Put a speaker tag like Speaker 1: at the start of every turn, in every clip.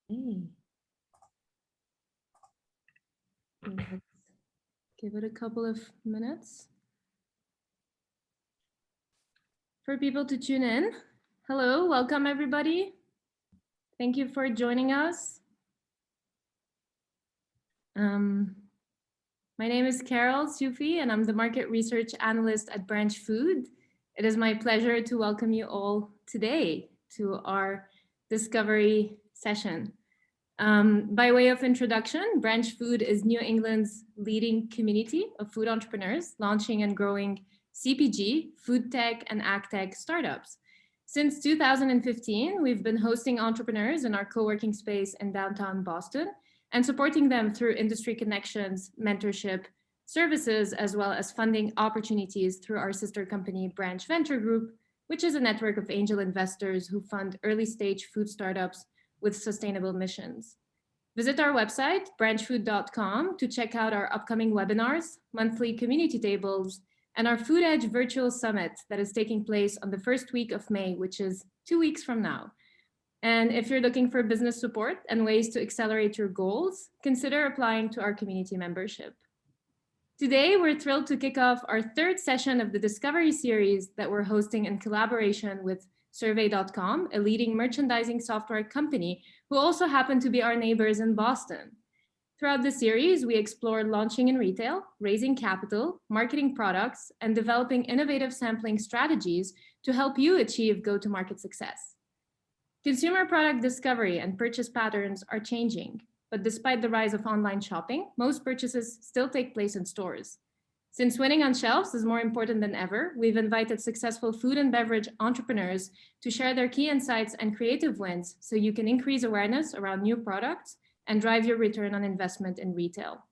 Speaker 1: Hey, let's give it a couple of minutes for people to tune in. Hello, welcome everybody. Thank you for joining us. My name is Carol Sufi, and I'm the Market Research Analyst at Branch Food. It is my pleasure to welcome you all today to our discovery session. By way of introduction, Branch Food is New England's leading community of food entrepreneurs launching and growing CPG, food tech, and ag tech startups. Since 2015, we've been hosting entrepreneurs in our co-working space in downtown Boston and supporting them through industry connections, mentorship, services, as well as funding opportunities through our sister company, Branch Venture Group, which is a network of angel investors who fund early-stage food startups with sustainable missions. Visit our website, branchfood.com, to check out our upcoming webinars, monthly community tables, and our Food Edge virtual summit that is taking place on the first week of May, which is 2 weeks from now. And if you're looking for business support and ways to accelerate your goals, consider applying to our community membership. Today, we're thrilled to kick off our third session of the Discovery series that we're hosting in collaboration with Survey.com, a leading merchandising software company who also happen to be our neighbors in Boston. Throughout the series, we explore launching in retail, raising capital, marketing products, and developing innovative sampling strategies to help you achieve go-to-market success. Consumer product discovery and purchase patterns are changing, but despite the rise of online shopping, most purchases still take place in stores. Since winning on shelves is more important than ever, we've invited successful food and beverage entrepreneurs to share their key insights and creative wins so you can increase awareness around new products and drive your return on investment in retail.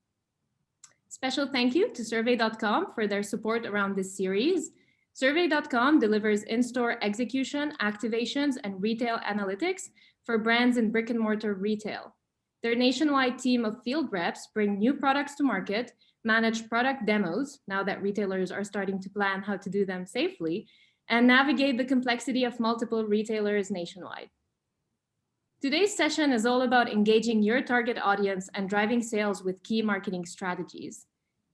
Speaker 1: Special thank you to Survey.com for their support around this series. Survey.com delivers in-store execution, activations, and retail analytics for brands in brick-and-mortar retail. Their nationwide team of field reps bring new products to market, manage product demos, now that retailers are starting to plan how to do them safely, and navigate the complexity of multiple retailers nationwide. Today's session is all about engaging your target audience and driving sales with key marketing strategies.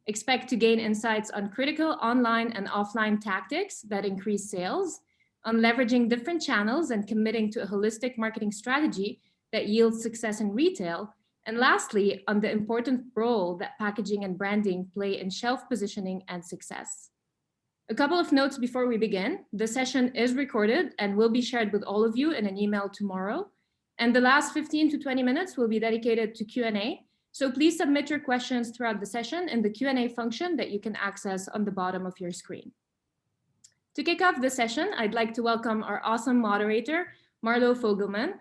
Speaker 1: Expect to gain insights on critical online and offline tactics that increase sales, on leveraging different channels and committing to a holistic marketing strategy that yields success in retail, and lastly, on the important role that packaging and branding play in shelf positioning and success. A couple of notes before we begin. The session is recorded and will be shared with all of you in an email tomorrow. And the last 15 to 20 minutes will be dedicated to Q&A. So please submit your questions throughout the session in the Q&A function that you can access on the bottom of your screen. To kick off the session, I'd like to welcome our awesome moderator, Marlo Fogelman,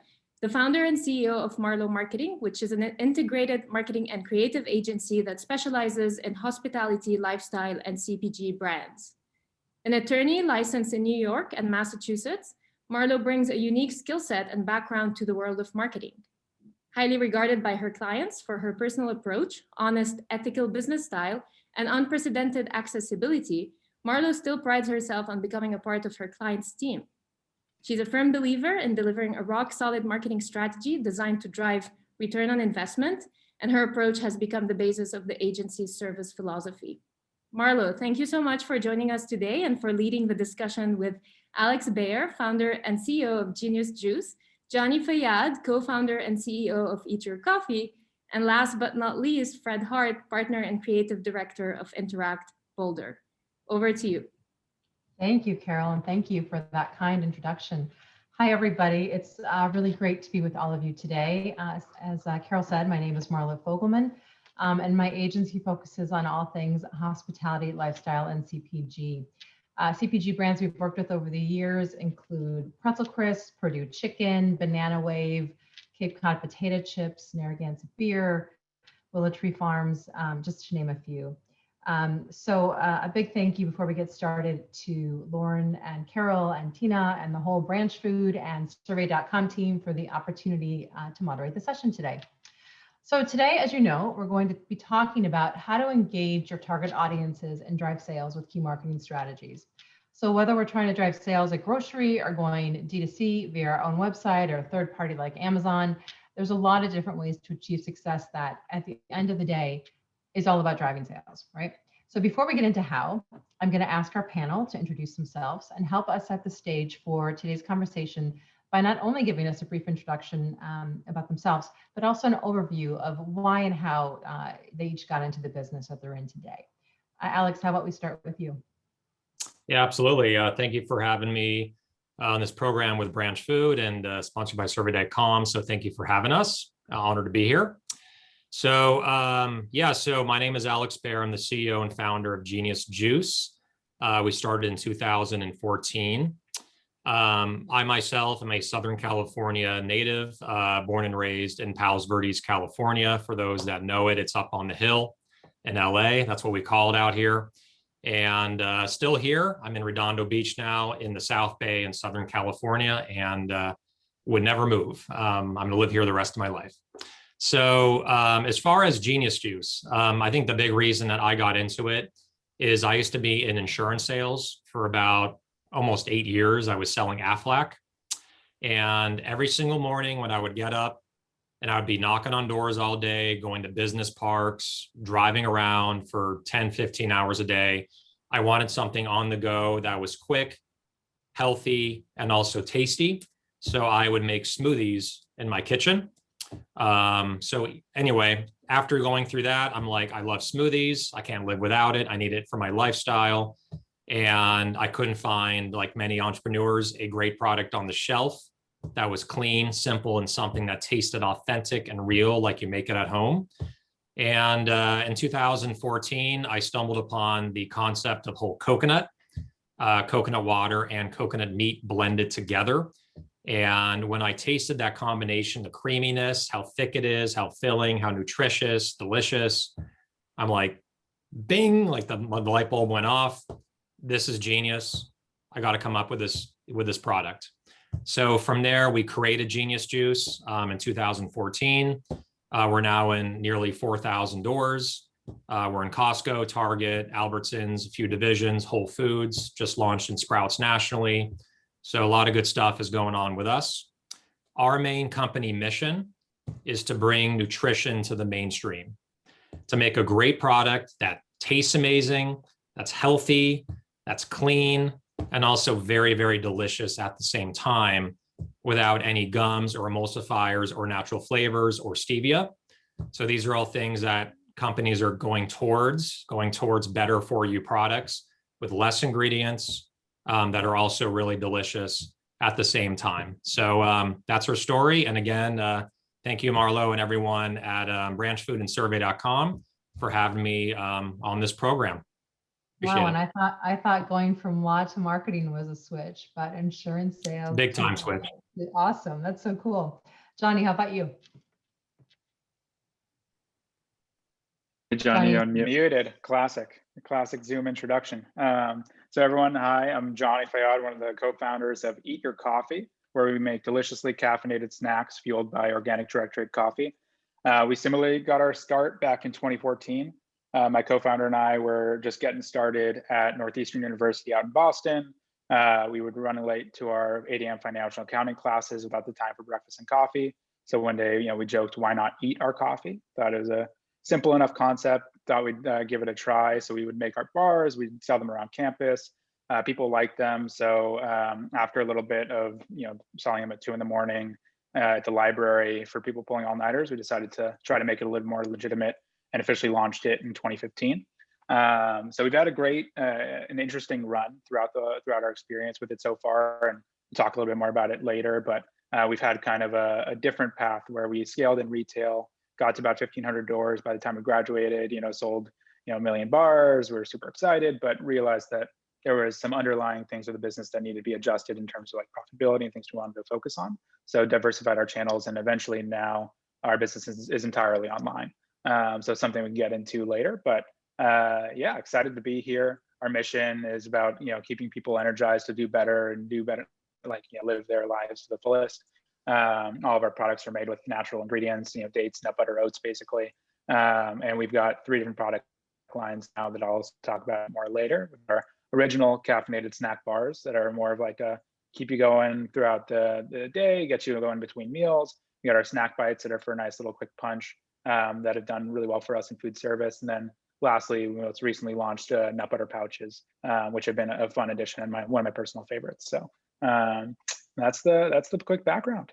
Speaker 1: the founder and CEO of Marlo Marketing, which is an integrated marketing and creative agency that specializes in hospitality, lifestyle, and CPG brands. An attorney licensed in New York and Massachusetts, Marlo brings a unique skill set and background to the world of marketing. Highly regarded by her clients for her personal approach, honest, ethical business style, and unprecedented accessibility, Marlo still prides herself on becoming a part of her clients' team. She's a firm believer in delivering a rock-solid marketing strategy designed to drive return on investment, and her approach has become the basis of the agency's service philosophy. Marlo, thank you so much for joining us today and for leading the discussion with Alex Baer, founder and CEO of Genius Juice, Johnny Fayad, co-founder and CEO of Eat Your Coffee, and last but not least, Fred Hart, partner and creative director of Interact Boulder. Over to you.
Speaker 2: Thank you, Carol, and thank you for that kind introduction. Hi, everybody. It's really great to be with all of you today. As Carol said, my name is Marlo Fogelman, and my agency focuses on all things hospitality, lifestyle, and CPG. CPG brands we've worked with over the years include Pretzel Crisp, Purdue Chicken, Banana Wave, Cape Cod Potato Chips, Narragansett Beer, Willow Tree Farms, just to name a few. So a big thank you before we get started to Lauren and Carol and Tina and the whole Branch Food and Survey.com team for the opportunity to moderate the session today. So today, as you know, we're going to be talking about how to engage your target audiences and drive sales with key marketing strategies. So whether we're trying to drive sales at grocery or going D2C via our own website or a third party like Amazon, There's a lot of different ways to achieve success that at the end of the day is all about driving sales, right? So before we get into how, I'm going to ask our panel to introduce themselves and help us set the stage for today's conversation by not only giving us a brief introduction about themselves, but also an overview of why and how they each got into the business that they're in today. Alex, how about we start with you?
Speaker 3: Yeah, absolutely. Thank you for having me on this program with Branch Food and sponsored by survey.com. So thank you for having us. Honored to be here. So so my name is Alex Baer. I'm the CEO and founder of Genius Juice. We started in 2014. I myself am a Southern California native, born and raised in Palos Verdes, California. For those that know it, it's up on the hill in LA. That's what we call it out here. And still here. I'm in Redondo Beach now in the South Bay in Southern California, and would never move. I'm going to live here the rest of my life. So as far as Genius Juice, I think the big reason that I got into it is I used to be in insurance sales for about almost 8 years. I was selling Aflac. And every single morning when I would get up and I would be knocking on doors all day, going to business parks, driving around for 10, 15 hours a day, I wanted something on the go that was quick, healthy, and also tasty. So I would make smoothies in my kitchen. So anyway, after going through that, I'm like, I love smoothies. I can't live without it. I need it for my lifestyle. And I couldn't find, like many entrepreneurs, a great product on the shelf that was clean, simple, and something that tasted authentic and real, like you make it at home. And in 2014, I stumbled upon the concept of whole coconut, coconut water and coconut meat blended together. And when I tasted that combination, the creaminess, how thick it is, how filling, how nutritious, delicious, I'm like, bing, like the light bulb went off. This is genius. I got to come up with this product. So from there, we created Genius Juice in 2014. We're now in nearly 4,000 doors. We're in Costco, Target, Albertsons, a few divisions, Whole Foods, just launched in Sprouts nationally. So a lot of good stuff is going on with us. Our main company mission is to bring nutrition to the mainstream, to make a great product that tastes amazing, that's healthy, that's clean, and also very, very delicious at the same time without any gums or emulsifiers or natural flavors or stevia. So these are all things that companies are going towards better for you products with less ingredients that are also really delicious at the same time. So that's our story. And again, thank you, Marlo, and everyone at branchfoodandsurvey.com for having me on this program.
Speaker 2: Wow, and I thought going from law to marketing was a switch, but insurance sales.
Speaker 3: Big time switch.
Speaker 2: Awesome. That's so cool. Johnny, how about you?
Speaker 4: Hey, Johnny, you're unmuted. Classic Zoom introduction. So everyone, hi, I'm Johnny Fayad, one of the co-founders of Eat Your Coffee, where we make deliciously caffeinated snacks fueled by organic direct trade coffee. We similarly got our start back in 2014. My co-founder and I were just getting started at Northeastern University out in Boston. We would run late to our 8 a.m. financial accounting classes without the time for breakfast and coffee. So one day, we joked, why not eat our coffee? Thought it was a simple enough concept, thought we'd give it a try. So we would make our bars, we'd sell them around campus. People liked them. So after a little bit of, selling them at 2 a.m. At the library for people pulling all-nighters, we decided to try to make it a little more legitimate and officially launched it in 2015. So we've had a great, an interesting run throughout our experience with it so far, and we'll talk a little bit more about it later. But we've had kind of a different path where we scaled in retail, got to about 1,500 doors by the time we graduated. Sold 1 million bars. We were super excited, but realized that there was some underlying things of the business that needed to be adjusted in terms of like profitability and things we wanted to focus on. So diversified our channels, and eventually now our business is entirely online. So something we can get into later, but yeah, excited to be here. Our mission is about, keeping people energized to do better, like, live their lives to the fullest. All of our products are made with natural ingredients, dates, nut butter, oats, basically. And we've got 3 different product lines now that I'll talk about more later. Our original caffeinated snack bars that are more of like a keep you going throughout the day, get you going between meals. We got our snack bites that are for a nice little quick punch that have done really well for us in food service. And then lastly, we most recently launched nut butter pouches, which have been a fun addition and one of my personal favorites. So that's the quick background.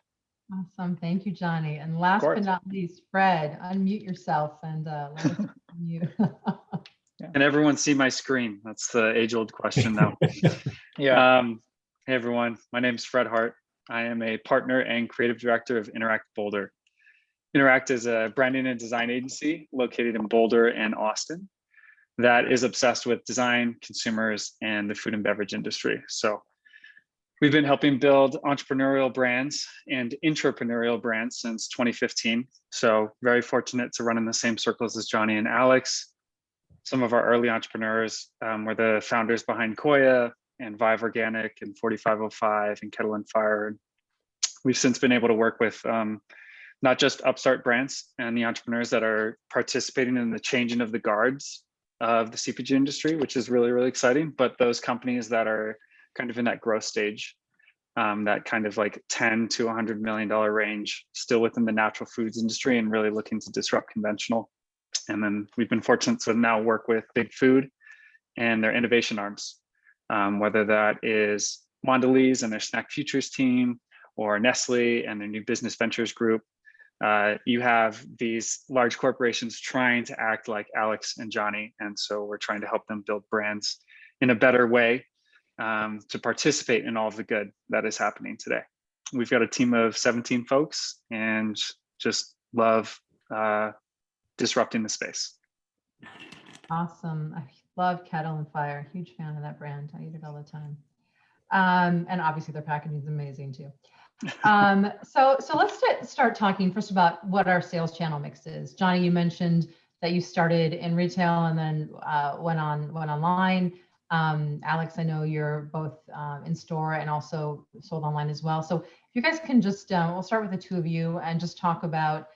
Speaker 2: Awesome. Thank you, Johnny. And last but not least, Fred, unmute yourself and let us unmute.
Speaker 5: Can everyone see my screen? That's the age-old question now.
Speaker 4: Yeah.
Speaker 5: Hey, everyone. My name is Fred Hart. I am a partner and creative director of Interact Boulder. Interact is a branding and design agency located in Boulder and Austin that is obsessed with design, consumers, and the food and beverage industry. So we've been helping build entrepreneurial brands and intrapreneurial brands since 2015. So very fortunate to run in the same circles as Johnny and Alex. Some of our early entrepreneurs were the founders behind Koya and Vive Organic and 4505 and Kettle and Fire. We've since been able to work with not just upstart brands and the entrepreneurs that are participating in the changing of the guards of the CPG industry, which is really, really exciting, but those companies that are kind of in that growth stage, that kind of like 10 to $100 million range, still within the natural foods industry and really looking to disrupt conventional. And then we've been fortunate to now work with Big Food and their innovation arms, whether that is Mondelez and their Snack Futures team, or Nestle and their new business ventures group. You have these large corporations trying to act like Alex and Johnny. And so we're trying to help them build brands in a better way to participate in all of the good that is happening today. We've got a team of 17 folks and just love disrupting the space.
Speaker 2: Awesome. I love Kettle and Fire. Huge fan of that brand. I eat it all the time. And obviously their packaging is amazing too. So let's start talking first about what our sales channel mix is. Johnny, you mentioned that you started in retail and then went online. Alex, I know you're both in store and also sold online as well. So if you guys can just, we'll start with the two of you and just talk about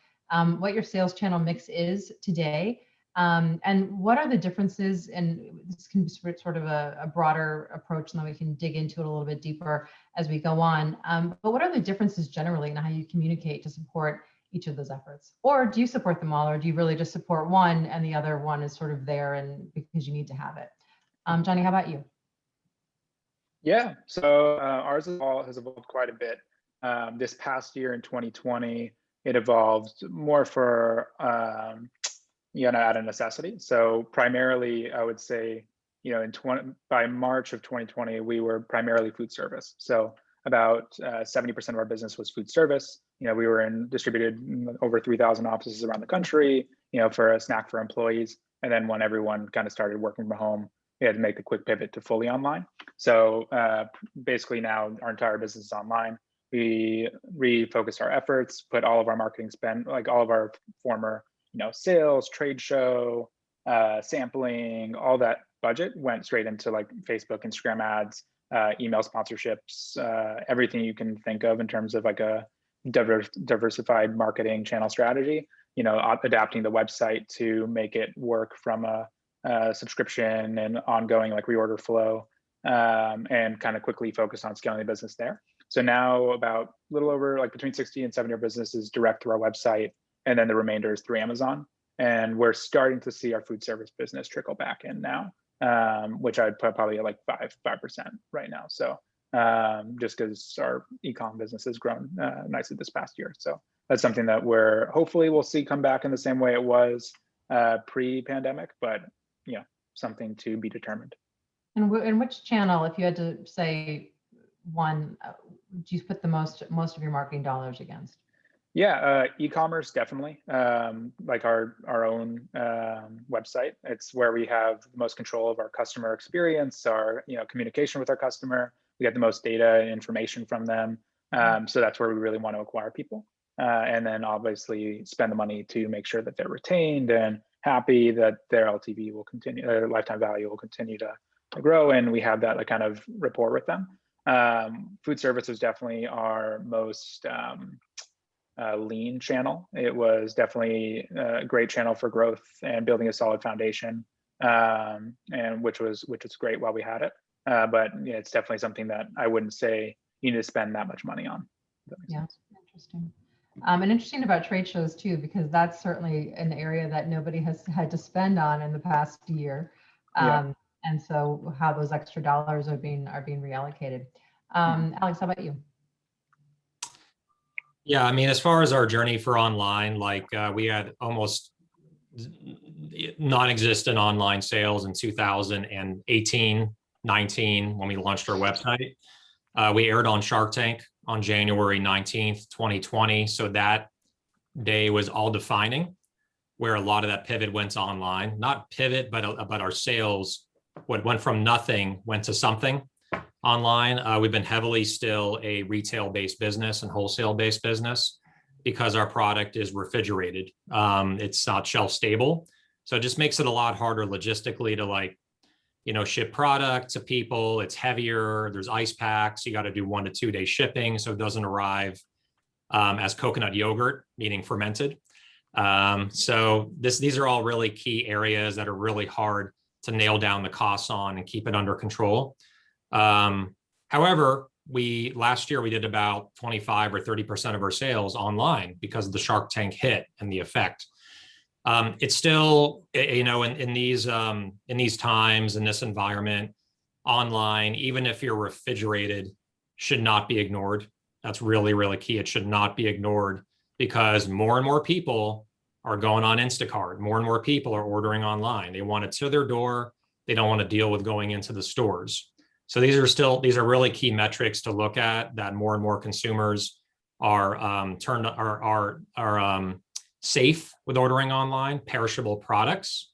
Speaker 2: what your sales channel mix is today. And what are the differences, and this can be sort of a broader approach, and then we can dig into it a little bit deeper as we go on. But what are the differences generally in how you communicate to support each of those efforts? Or do you support them all, or do you really just support one and the other one is sort of there and because you need to have it? Johnny, how about you?
Speaker 4: Yeah, so ours has evolved quite a bit. This past year in 2020, it evolved more for out of necessity. So primarily, I would say, by March of 2020, we were primarily food service. So about 70% of our business was food service. We were distributed in over 3,000 offices around the country, for a snack for employees. And then when everyone kind of started working from home, we had to make the quick pivot to fully online. So basically now our entire business is online. We refocused our efforts, put all of our marketing spend, like all of our former sales, trade show, sampling, all that budget went straight into like Facebook, Instagram ads, email sponsorships, everything you can think of in terms of like a diversified marketing channel strategy, adapting the website to make it work from a subscription and ongoing like reorder flow, and kind of quickly focus on scaling the business there. So now about a little over like between 60 and 70 of our business is direct through our website. And then the remainder is through Amazon. And we're starting to see our food service business trickle back in now, which I'd put probably at like 5% right now. So just because our e-com business has grown nicely this past year. So that's something that hopefully we'll see come back in the same way it was pre-pandemic, but something to be determined.
Speaker 2: And in which channel, if you had to say one, do you put the most of your marketing dollars against?
Speaker 4: Yeah, e-commerce definitely. Like our own website. It's where we have the most control of our customer experience, our communication with our customer. We get the most data and information from them. So that's where we really want to acquire people. And then obviously spend the money to make sure that they're retained and happy, that their LTV will continue, their lifetime value will continue to grow, and we have that like kind of rapport with them. Food service was definitely our most lean channel. It was definitely a great channel for growth and building a solid foundation, and which was great while we had it. But it's definitely something that I wouldn't say you need to spend that much money on.
Speaker 2: Yeah, interesting. And interesting about trade shows too, because that's certainly an area that nobody has had to spend on in the past year. And so how those extra dollars are being reallocated. Alex, how about you?
Speaker 3: Yeah, I mean, as far as our journey for online, like we had almost non-existent online sales in 2018, 19 when we launched our website. We aired on Shark Tank on January 19th, 2020. So that day was all defining, where a lot of that pivot went online. Not pivot, but our sales went from nothing, went to something online. We've been heavily still a retail-based business and wholesale-based business because our product is refrigerated. It's not shelf stable. So it just makes it a lot harder logistically to ship product to people. It's heavier. There's ice packs. You got to do 1 to 2 day shipping. So it doesn't arrive as coconut yogurt, meaning fermented. So these are all really key areas that are really hard to nail down the costs on and keep it under control. However, last year we did about 25 or 30% of our sales online because of the Shark Tank hit and the effect. It's still, in these times, in this environment, online, even if you're refrigerated, should not be ignored. That's really, really key. It should not be ignored because more and more people are going on Instacart. More and more people are ordering online. They want it to their door. They don't want to deal with going into the stores. So these are really key metrics to look at, that more and more consumers are safe with ordering online, perishable products.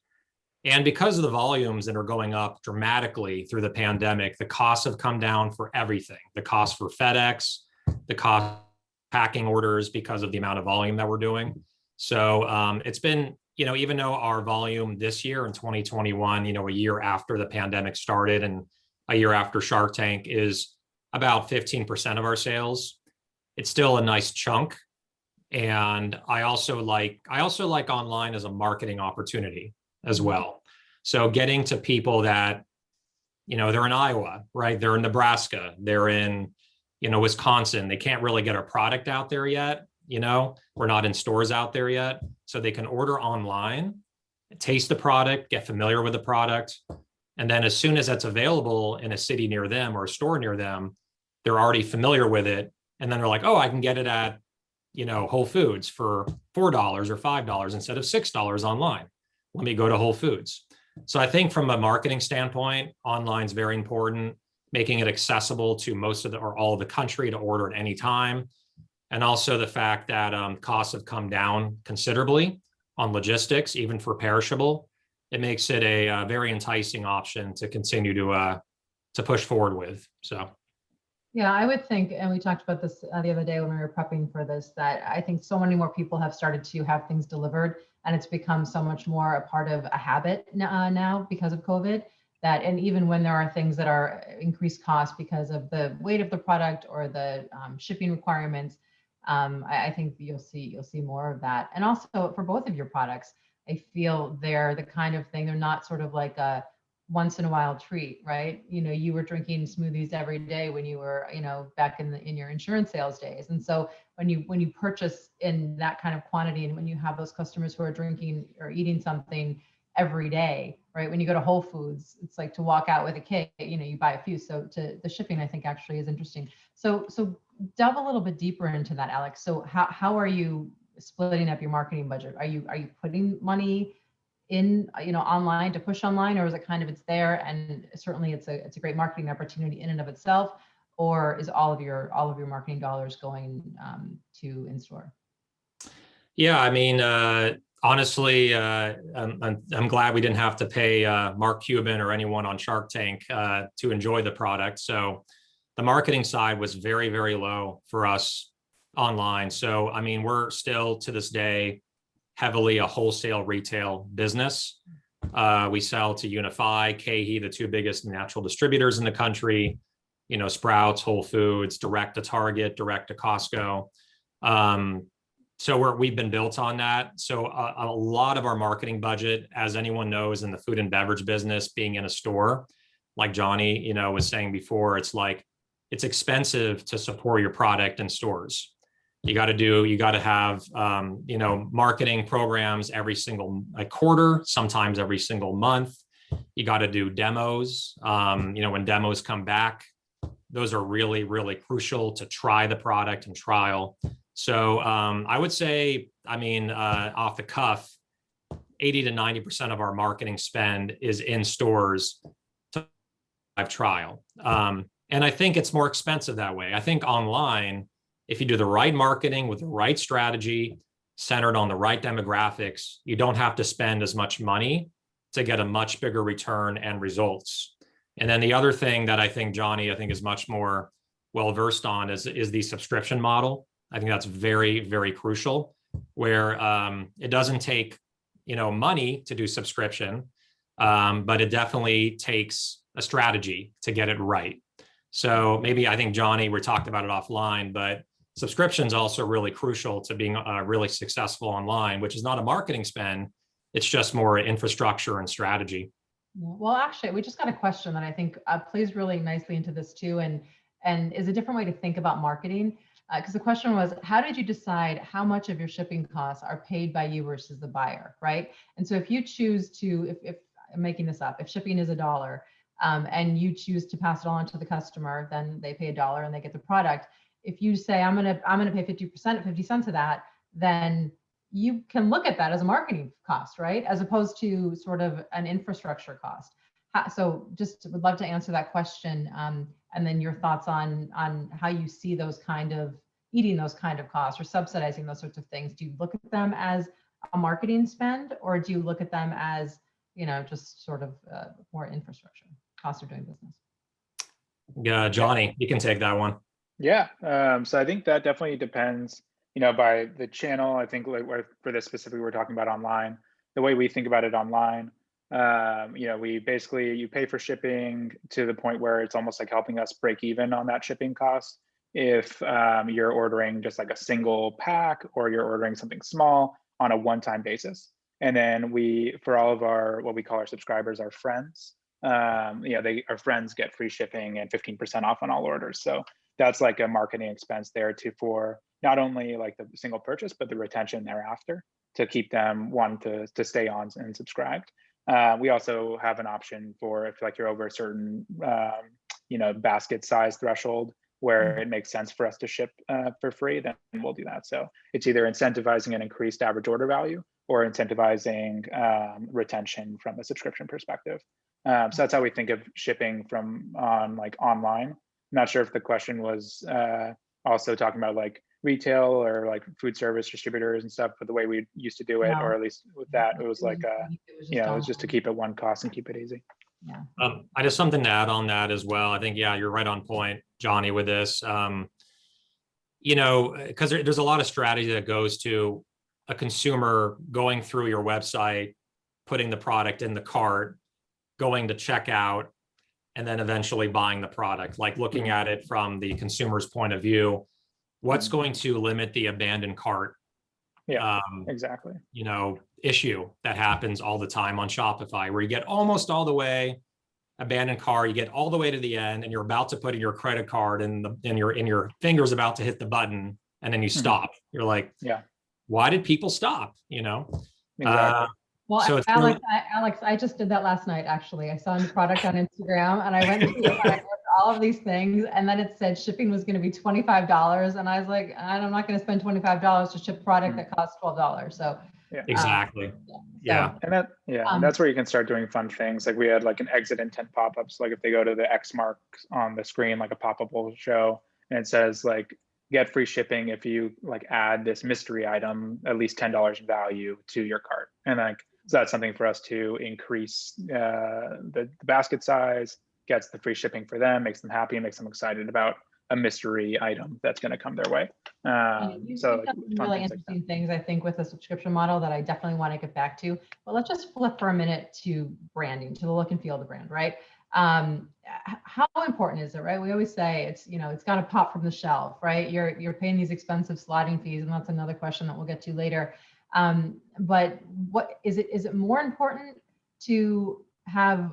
Speaker 3: And because of the volumes that are going up dramatically through the pandemic, the costs have come down for everything. The cost for FedEx, the cost of packing orders because of the amount of volume that we're doing. So it's been, even though our volume this year in 2021, a year after the pandemic started and a year after Shark Tank is about 15% of our sales, it's still a nice chunk. And I also like online as a marketing opportunity as well. So getting to people that, they're in Iowa, right? They're in Nebraska, they're in, Wisconsin. They can't really get our product out there yet. We're not in stores out there yet. So they can order online, taste the product, get familiar with the product. And then as soon as that's available in a city near them or a store near them, they're already familiar with it. And then they're like, oh, I can get it at, Whole Foods for $4 or $5 instead of $6 online. Let me go to Whole Foods. So I think from a marketing standpoint, online is very important, making it accessible to most of or all of the country to order at any time. And also the fact that costs have come down considerably on logistics, even for perishable. It makes it a very enticing option to continue to push forward with. So.
Speaker 2: Yeah, I would think, and we talked about this the other day when we were prepping for this, that I think so many more people have started to have things delivered, and it's become so much more a part of a habit now because of COVID. And even when there are things that are increased cost because of the weight of the product or the shipping requirements, I think you'll see more of that. And also for both of your products, I feel they're the kind of thing, they're not sort of like a once in a while treat, right? You were drinking smoothies every day when you were, back in your insurance sales days. And so when you purchase in that kind of quantity, and when you have those customers who are drinking or eating something every day, right? When you go to Whole Foods, it's like to walk out with a cake, you buy a few. So the shipping, I think, actually is interesting. So delve a little bit deeper into that, Alex. So how are you splitting up your marketing budget? Are you putting money in online to push online, or is it kind of it's there and certainly it's a great marketing opportunity in and of itself, or is all of your marketing dollars going to in-store?
Speaker 3: Yeah, I mean, honestly, I'm glad we didn't have to pay Mark Cuban or anyone on Shark Tank to enjoy the product. So the marketing side was very, very low for us online. So I mean, we're still to this day heavily a wholesale retail business. We sell to Unify, KeHE, the two biggest natural distributors in the country, Sprouts, Whole Foods, direct to Target, direct to Costco. So we've been built on that. So a lot of our marketing budget, as anyone knows in the food and beverage business, being in a store, like Johnny, was saying before, it's expensive to support your product in stores. You got to have, marketing programs every single quarter, sometimes every single month. You got to do demos. When demos come back, those are really, really crucial to try the product and trial. So I would say, off the cuff, 80 to 90% of our marketing spend is in stores to have trial. And I think it's more expensive that way. I think online, if you do the right marketing with the right strategy, centered on the right demographics, you don't have to spend as much money to get a much bigger return and results. And then the other thing that I think Johnny, is much more well-versed on is the subscription model. I think that's very, very crucial, where it doesn't take, money to do subscription, but it definitely takes a strategy to get it right. So maybe I think Johnny, we talked about it offline, but subscription is also really crucial to being really successful online, which is not a marketing spend. It's just more infrastructure and strategy.
Speaker 2: Well, actually, we just got a question that I think plays really nicely into this too, and is a different way to think about marketing. Because the question was, how did you decide how much of your shipping costs are paid by you versus the buyer, right? And so if you choose to, if I'm making this up, if shipping is $1, and you choose to pass it on to the customer, then they pay $1 and they get the product. If you say, I'm gonna pay 50%, 50 cents of that, then you can look at that as a marketing cost, right? As opposed to sort of an infrastructure cost. So just would love to answer that question. And then your thoughts on how you see those kind of eating those kind of costs or subsidizing those sorts of things. Do you look at them as a marketing spend, or do you look at them as, just sort of more infrastructure cost of doing business?
Speaker 3: Yeah, Johnny, you can take that one.
Speaker 4: Yeah. So I think that definitely depends, by the channel. I think for this specifically, we're talking about online. The way we think about it online, we basically, you pay for shipping to the point where it's almost like helping us break even on that shipping cost. If you're ordering just like a single pack, or you're ordering something small on a one-time basis. And then for all of our, what we call our subscribers, our friends, our friends get free shipping and 15% off on all orders. So that's like a marketing expense there for not only like the single purchase, but the retention thereafter to keep them to stay on and subscribed. We also have an option for if you're over a certain, basket size threshold where it makes sense for us to ship for free, then we'll do that. So it's either incentivizing an increased average order value or incentivizing retention from a subscription perspective. So that's how we think of shipping online. I'm not sure if the question was also talking about retail or food service distributors and stuff, but the way we used to do it, or at least with that, it was it was just to keep it one cost and keep it easy.
Speaker 2: Yeah.
Speaker 3: I just something to add on that as well. I think, you're right on point, Johnny, with this. Because there's a lot of strategy that goes to a consumer going through your website, putting the product in the cart, going to checkout, and then eventually buying the product, looking at it from the consumer's point of view. What's going to limit the abandoned cart?
Speaker 4: Yeah, exactly.
Speaker 3: Issue that happens all the time on Shopify, where you get almost all the way, abandoned cart, you get all the way to the end, and you're about to put in your credit card, and your finger's about to hit the button, and then you stop. You're like,
Speaker 4: yeah,
Speaker 3: why did people stop?
Speaker 4: Exactly.
Speaker 2: Well,
Speaker 3: so
Speaker 2: Alex, I just did that last night, actually. I saw a product on Instagram, and I went through and I looked at all of these things, and then it said shipping was going to be $25, and I was like, I'm not going to spend $25 to ship product that costs $12. So
Speaker 4: yeah,
Speaker 3: exactly.
Speaker 4: And that's where you can start doing fun things. We had an exit intent pop-ups. If they go to the X mark on the screen, a pop-up will show, and it says get free shipping if you add this mystery item, at least $10 in value to your cart. And so that's something for us to increase the basket size, gets the free shipping for them, makes them happy, and makes them excited about a mystery item that's going to come their way.
Speaker 2: You've done some really interesting things, I think, with the subscription model that I definitely want to get back to. But let's just flip for a minute to branding, to the look and feel of the brand, right? How important is it, right? We always say it's got to pop from the shelf, right? You're paying these expensive slotting fees, and that's another question that we'll get to later. But what is it? Is it more important to have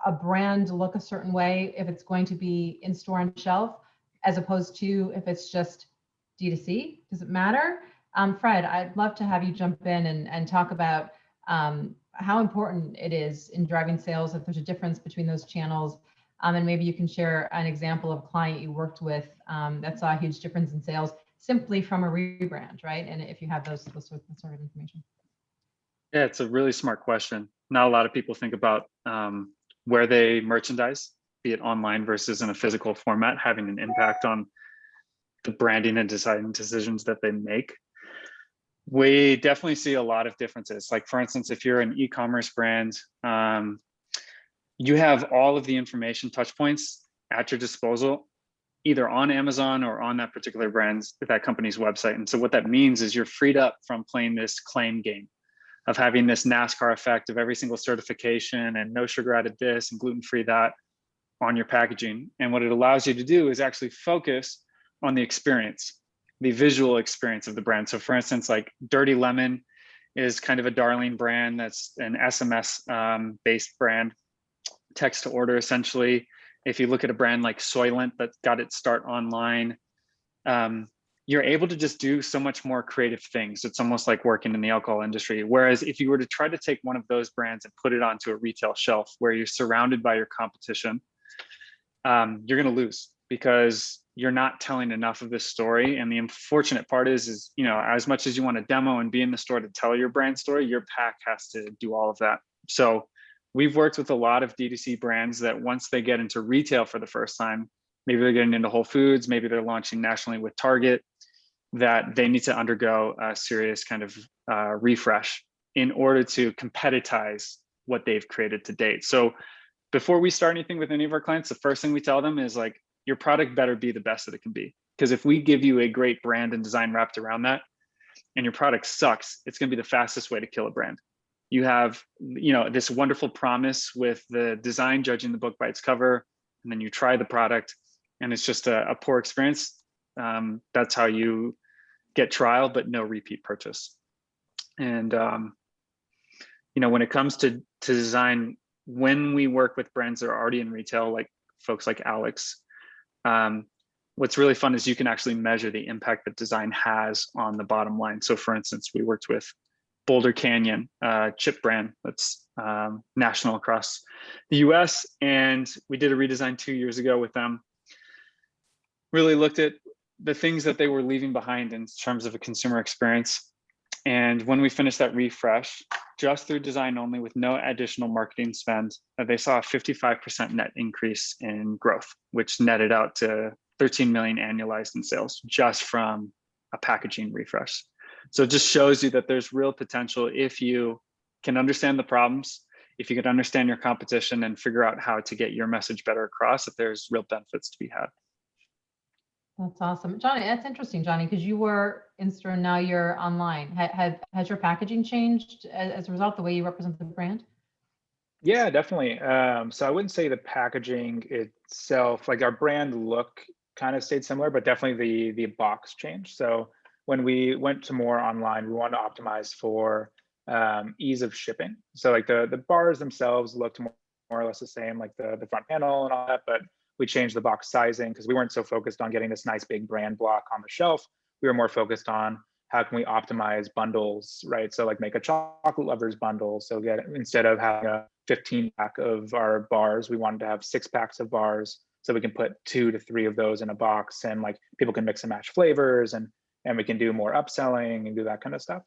Speaker 2: a brand look a certain way if it's going to be in store and shelf, as opposed to if it's just D2C? Does it matter? Fred, I'd love to have you jump in and talk about how important it is in driving sales, if there's a difference between those channels. And maybe you can share an example of a client you worked with that saw a huge difference in sales simply from a rebrand, right? And if you have those sort of information.
Speaker 5: Yeah, it's a really smart question. Not a lot of people think about where they merchandise, be it online versus in a physical format, having an impact on the branding and design decisions that they make. We definitely see a lot of differences. Like for instance, if you're an e-commerce brand, you have all of the information touch points at your disposal, either on Amazon or on that particular brand's, that company's website. And so what that means is you're freed up from playing this claim game of having this NASCAR effect of every single certification and no sugar added this and gluten-free that on your packaging. And what it allows you to do is actually focus on the experience, the visual experience of the brand. So for instance, like Dirty Lemon is kind of a darling brand that's an SMS based brand, text to order essentially. If you look at a brand like Soylent that got its start online, you're able to just do so much more creative things. It's almost like working in the alcohol industry. Whereas if you were to try to take one of those brands and put it onto a retail shelf where you're surrounded by your competition, you're going to lose because you're not telling enough of this story. And the unfortunate part is, you know, as much as you want to demo and be in the store to tell your brand story, your pack has to do all of that. So we've worked with a lot of D2C brands that once they get into retail for the first time, maybe they're getting into Whole Foods, maybe they're launching nationally with Target, that they need to undergo a serious kind of refresh in order to competitize what they've created to date. So before we start anything with any of our clients, the first thing we tell them is like, your product better be the best that it can be. Because if we give you a great brand and design wrapped around that, and your product sucks, it's going to be the fastest way to kill a brand. You have, you know, this wonderful promise with the design judging the book by its cover, and then you try the product, and it's just a poor experience. That's how you get trial, but no repeat purchase. And you know, when it comes to design, when we work with brands that are already in retail, like folks like Alex, what's really fun is you can actually measure the impact that design has on the bottom line. So for instance, we worked with Boulder Canyon, chip brand that's national across the US. And we did a redesign 2 years ago with them. Really looked at the things that they were leaving behind in terms of a consumer experience. And when we finished that refresh, just through design only with no additional marketing spend, they saw a 55% net increase in growth, which netted out to 13 million annualized in sales just from a packaging refresh. So it just shows you that there's real potential if you can understand the problems, if you can understand your competition and figure out how to get your message better across, that there's real benefits to be had.
Speaker 2: That's awesome. Johnny, that's interesting, Johnny, because you were in store and now you're online. Has your packaging changed as a result, the way you represent the brand?
Speaker 4: Yeah, definitely. So I wouldn't say the packaging itself, like our brand look kind of stayed similar, but definitely the box changed. So when we went to more online, we wanted to optimize for ease of shipping. So like the bars themselves looked more or less the same, like the front panel and all that, but we changed the box sizing because we weren't so focused on getting this nice big brand block on the shelf. We were more focused on how can we optimize bundles, right? So like make a chocolate lovers bundle. So instead of having a 15 pack of our bars, we wanted to have 6 packs of bars. So we can put 2 to 3 of those in a box and like people can mix and match flavors and we can do more upselling and do that kind of stuff.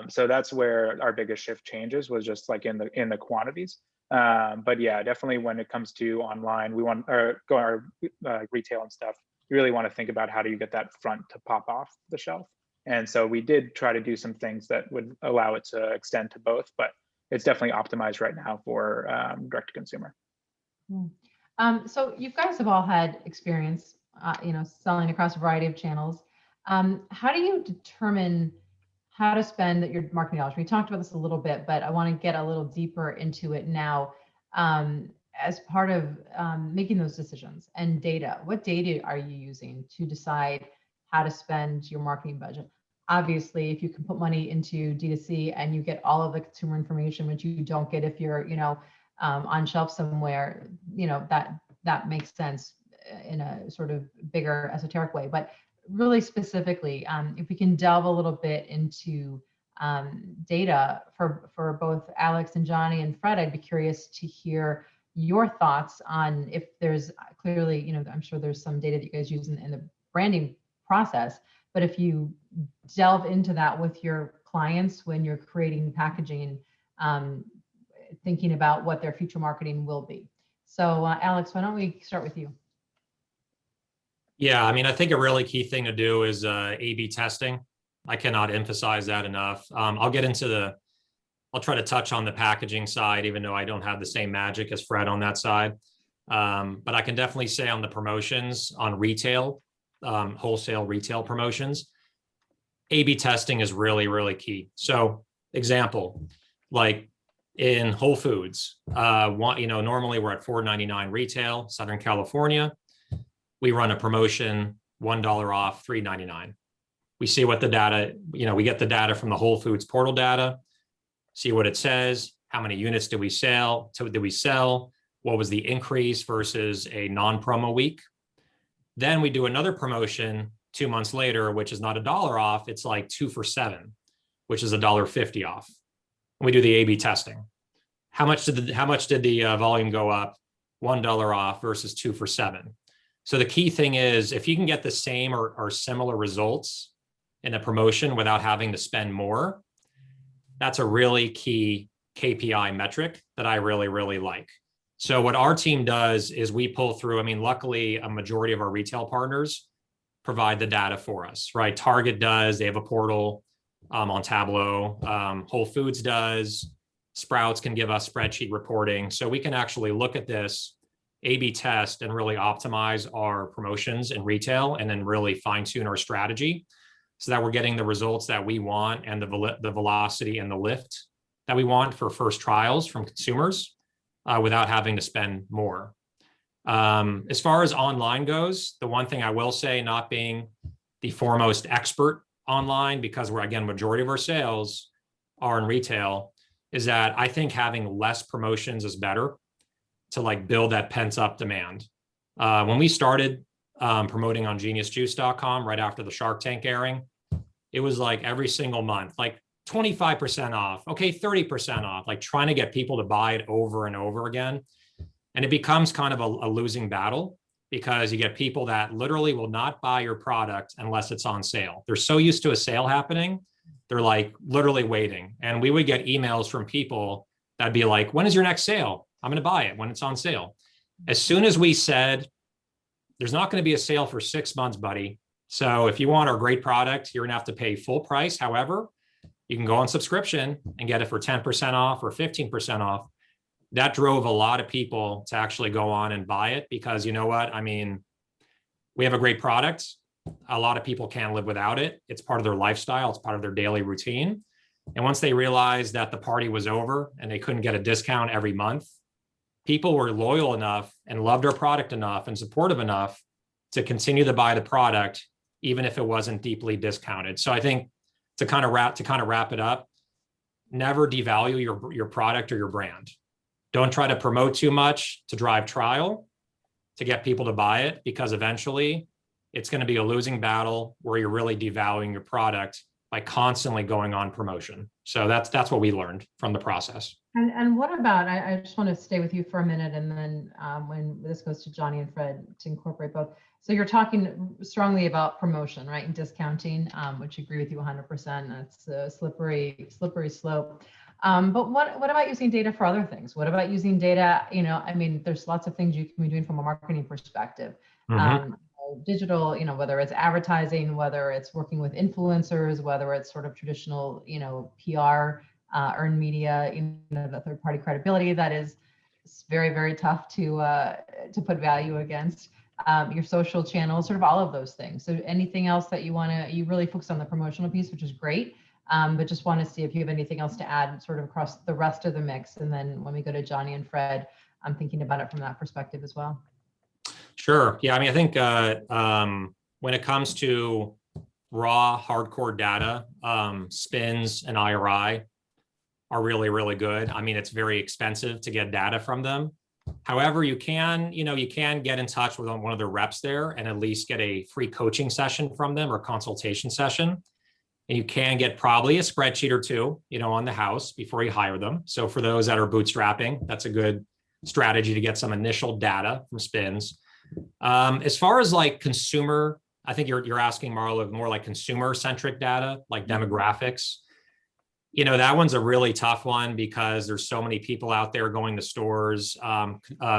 Speaker 4: So that's where our biggest shift changes was just like in the quantities. But yeah, definitely when it comes to online, we want go our retail and stuff. You really want to think about how do you get that front to pop off the shelf. And so we did try to do some things that would allow it to extend to both, but it's definitely optimized right now for direct to consumer.
Speaker 2: So you guys have all had experience, selling across a variety of channels. How do you determine how to spend your marketing dollars? We talked about this a little bit, but I want to get a little deeper into it now. As part of making those decisions and data, what data are you using to decide how to spend your marketing budget? Obviously, if you can put money into D2C and you get all of the consumer information, which you don't get if you're, on shelf somewhere, that makes sense in a sort of bigger esoteric way. But really specifically, if we can delve a little bit into data for both Alex and Johnny and Fred, I'd be curious to hear your thoughts on if there's clearly, I'm sure there's some data that you guys use in the branding process, but if you delve into that with your clients when you're creating packaging, thinking about what their future marketing will be. So Alex, why don't we start with you?
Speaker 3: Yeah, I mean, I think a really key thing to do is A/B testing. I cannot emphasize that enough. I'll try to touch on the packaging side, even though I don't have the same magic as Fred on that side. But I can definitely say on the promotions on retail, wholesale retail promotions, A/B testing is really, really key. So example, like in Whole Foods, normally we're at $4.99 retail, Southern California. We run a promotion, $1 off, $3.99. We see what the data, we get the data from the Whole Foods portal data, see what it says, how many units did we sell, what was the increase versus a non-promo week. Then we do another promotion 2 months later, which is not $1 off, it's like 2 for $7, which is $1.50 off. And we do the A/B testing. How much did the volume go up? $1 off versus 2 for $7. So the key thing is if you can get the same or similar results in a promotion without having to spend more, that's a really key KPI metric that I really, really like. So what our team does is we pull through, luckily a majority of our retail partners provide the data for us, right? Target does, they have a portal on Tableau. Whole Foods does, Sprouts can give us spreadsheet reporting. So we can actually look at this A/B test and really optimize our promotions in retail and then really fine tune our strategy so that we're getting the results that we want and the velocity and the lift that we want for first trials from consumers without having to spend more. As far as online goes, the one thing I will say, not being the foremost expert online, because majority of our sales are in retail, is that I think having less promotions is better to build that pent up demand. When we started promoting on geniusjuice.com right after the Shark Tank airing, it was like every single month, 25% off, okay, 30% off, trying to get people to buy it over and over again. And it becomes kind of a losing battle because you get people that literally will not buy your product unless it's on sale. They're so used to a sale happening, they're literally waiting. And we would get emails from people that'd be like, when is your next sale? I'm going to buy it when it's on sale. As soon as we said, there's not going to be a sale for 6 months, buddy. So if you want our great product, you're going to have to pay full price. However, you can go on subscription and get it for 10% off or 15% off. That drove a lot of people to actually go on and buy it because you know what? We have a great product. A lot of people can't live without it. It's part of their lifestyle. It's part of their daily routine. And once they realized that the party was over and they couldn't get a discount every month, people were loyal enough and loved our product enough and supportive enough to continue to buy the product, even if it wasn't deeply discounted. So I think to kind of wrap it up, never devalue your product or your brand. Don't try to promote too much to drive trial to get people to buy it, because eventually it's going to be a losing battle where you're really devaluing your product by constantly going on promotion. So that's what we learned from the process.
Speaker 2: And what about, I just want to stay with you for a minute, and then when this goes to Johnny and Fred to incorporate both. So you're talking strongly about promotion, right? And discounting, which I agree with you 100%. That's a slippery slope. But what about using data for other things? What about using data, there's lots of things you can be doing from a marketing perspective.
Speaker 3: Mm-hmm.
Speaker 2: Digital, whether it's advertising, whether it's working with influencers, whether it's sort of traditional, PR, earned media, the third party credibility that is very, very tough to put value against, your social channels, sort of all of those things. So anything else that you really focus on the promotional piece, which is great. But just want to see if you have anything else to add sort of across the rest of the mix. And then when we go to Johnny and Fred, I'm thinking about it from that perspective as well.
Speaker 3: Sure. Yeah. I think when it comes to raw hardcore data, spins and IRI are really, really good. It's very expensive to get data from them. However, you can get in touch with one of the reps there and at least get a free coaching session from them or consultation session. And you can get probably a spreadsheet or two, on the house before you hire them. So for those that are bootstrapping, that's a good strategy to get some initial data from spins. As far as like consumer, I think you're asking, Marlo, more like consumer centric data, like demographics. That one's a really tough one because there's so many people out there going to stores.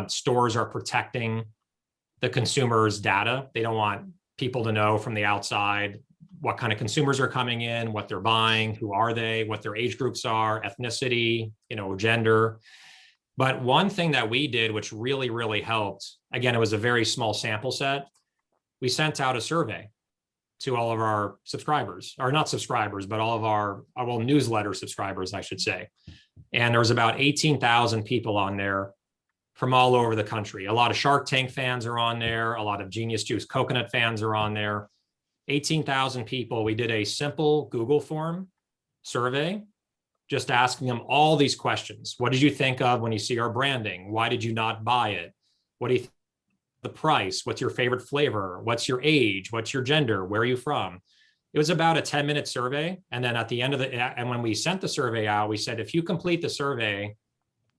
Speaker 3: Stores are protecting the consumer's data. They don't want people to know from the outside what kind of consumers are coming in, what they're buying, who are they, what their age groups are, ethnicity, gender. But one thing that we did, which really, really helped, again, it was a very small sample set. We sent out a survey to all of our subscribers, or not subscribers, but all of our newsletter subscribers, I should say. And there was about 18,000 people on there from all over the country. A lot of Shark Tank fans are on there. A lot of Genius Juice Coconut fans are on there. 18,000 people. We did a simple Google form survey, just asking them all these questions. What did you think of when you see our branding? Why did you not buy it? What do you think? The price? What's your favorite flavor? What's your age? What's your gender? Where are you from? It was about a 10-minute survey. And then at the end of and when we sent the survey out, we said, if you complete the survey,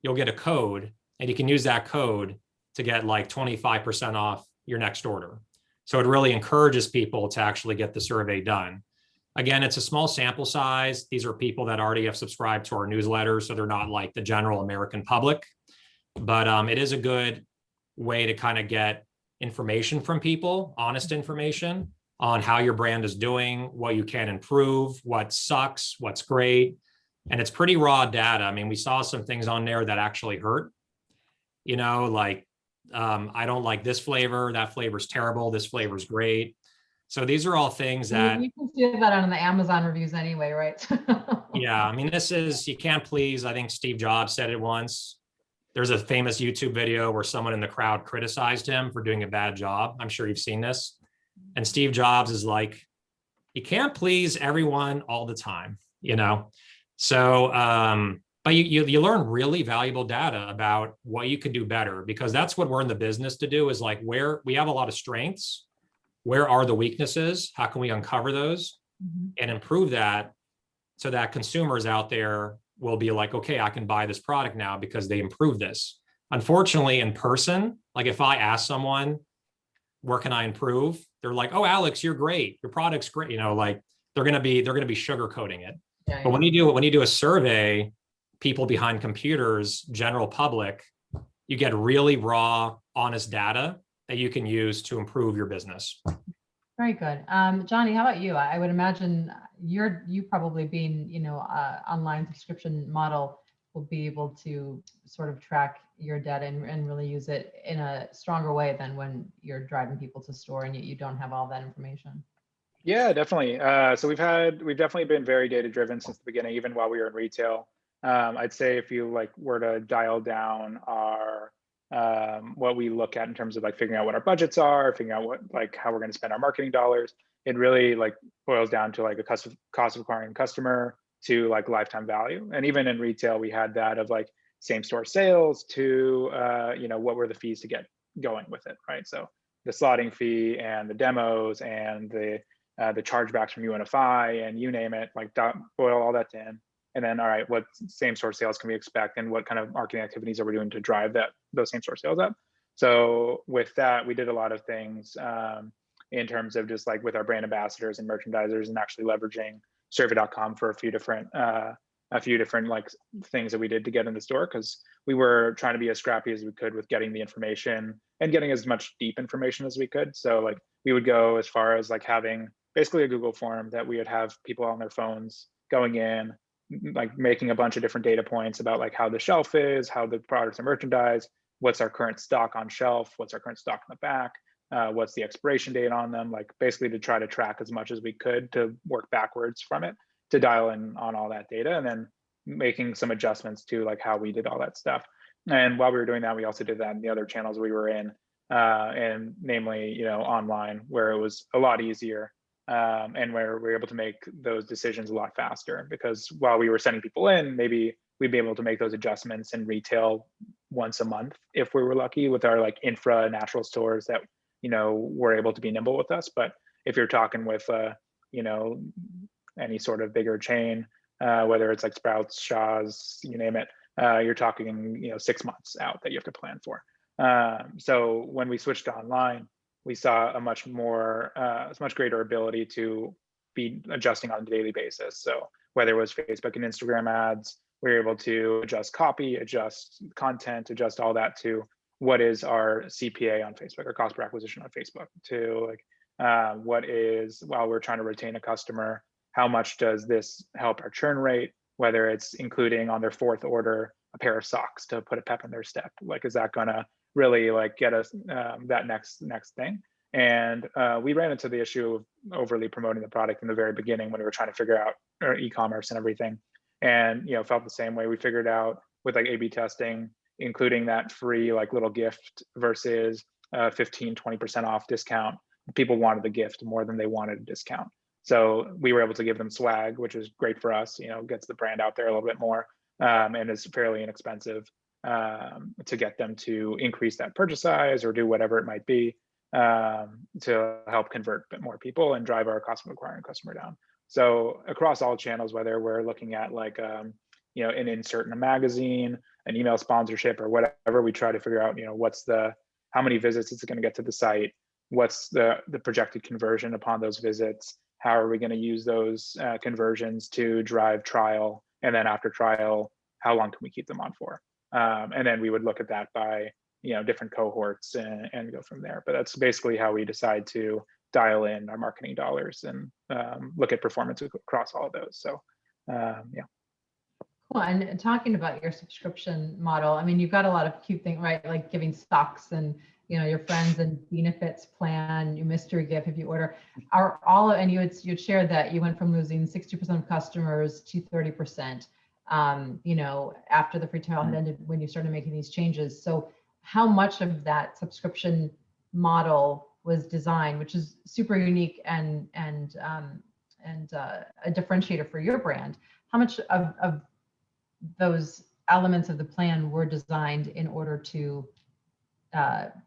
Speaker 3: you'll get a code and you can use that code to get like 25% off your next order. So it really encourages people to actually get the survey done. Again, it's a small sample size. These are people that already have subscribed to our newsletter, so they're not like the general American public. But it is a good way to kind of get information from people, honest information on how your brand is doing, what you can improve, what sucks, what's great. And it's pretty raw data. I mean, we saw some things on there that actually hurt, like I don't like this flavor, that flavor's terrible, this flavor's great. So these are all things that
Speaker 2: you can see that on the Amazon reviews anyway, right?
Speaker 3: Yeah, I mean, you can't please. I think Steve Jobs said it once. There's a famous YouTube video where someone in the crowd criticized him for doing a bad job. I'm sure you've seen this. And Steve Jobs is like, you can't please everyone all the time, So, but you learn really valuable data about what you could do better, because that's what we're in the business to do, is like where we have a lot of strengths, where are the weaknesses? How can we uncover those and improve that so that consumers out there will be like, okay, I can buy this product now because they improved this. Unfortunately, in person, like if I ask someone, where can I improve? They're like, oh, Alex, you're great. Your product's great. Like they're going to be sugarcoating it.
Speaker 2: Yeah,
Speaker 3: but when you do a survey, people behind computers, general public, you get really raw, honest data that you can use to improve your business.
Speaker 2: Very good. Johnny, how about you? I would imagine you probably being, online subscription model will be able to sort of track your data and really use it in a stronger way than when you're driving people to store and you don't have all that information.
Speaker 4: Yeah, definitely. So we've definitely been very data driven since the beginning, even while we were in retail. I'd say if you were to dial down our what we look at in terms of figuring out what our budgets are, figuring out what how we're going to spend our marketing dollars, it really boils down to a cost of acquiring a customer to lifetime value. And even in retail, we had that of same store sales to what were the fees to get going with it, right? So the slotting fee and the demos and the chargebacks from UNFI and you name it, boil all that in. And then, all right, what same store sales can we expect, and what kind of marketing activities are we doing to drive those same store sales up? So with that, we did a lot of things in terms of just with our brand ambassadors and merchandisers, and actually leveraging survey.com for a few different things that we did to get in the store, because we were trying to be as scrappy as we could with getting the information and getting as much deep information as we could. So we would go as far as having basically a Google form that we would have people on their phones going in, making a bunch of different data points about how the shelf is, how the products are merchandised, what's our current stock on shelf, what's our current stock in the back, what's the expiration date on them, basically to try to track as much as we could to work backwards from it to dial in on all that data, and then making some adjustments to how we did all that stuff. And while we were doing that, we also did that in the other channels we were in, and namely, online, where it was a lot easier. And where we're able to make those decisions a lot faster, because while we were sending people in, maybe we'd be able to make those adjustments in retail once a month if we were lucky with our like infra natural stores that, were able to be nimble with us. But if you're talking with, any sort of bigger chain, whether it's like Sprouts, Shaw's, you name it, you're talking, 6 months out that you have to plan for. So when we switched to online, we saw a much greater ability to be adjusting on a daily basis. So whether it was Facebook and Instagram ads, we were able to adjust copy, adjust content, adjust all that to what is our CPA on Facebook, or cost per acquisition on Facebook, to like what is, while we're trying to retain a customer, how much does this help our churn rate, whether it's including on their fourth order a pair of socks to put a pep in their step, like is that gonna really like get us that next thing. And we ran into the issue of overly promoting the product in the very beginning when we were trying to figure out our e-commerce and everything, and felt the same way. We figured out with like A/B testing, including that free like little gift versus 15-20% off discount, people wanted the gift more than they wanted a discount. So we were able to give them swag, which is great for us, gets the brand out there a little bit more, and is fairly inexpensive to get them to increase that purchase size or do whatever it might be, to help convert a bit more people and drive our cost of acquiring customer down. So across all channels, whether we're looking at like, an insert in a magazine, an email sponsorship, or whatever, we try to figure out, how many visits is it going to get to the site? What's the projected conversion upon those visits? How are we going to use those conversions to drive trial? And then after trial, how long can we keep them on for? And then we would look at that by, different cohorts and go from there. But that's basically how we decide to dial in our marketing dollars and look at performance across all of those. So, yeah.
Speaker 2: Cool. And talking about your subscription model, I mean, you've got a lot of cute things, right? Like giving stocks and, your friends and benefits plan, your mystery gift if you order. And you'd shared that you went from losing 60% of customers to 30%, after the free trial had ended when you started making these changes. So how much of that subscription model was designed, which is super unique and a differentiator for your brand? How much of those elements of the plan were designed in order to,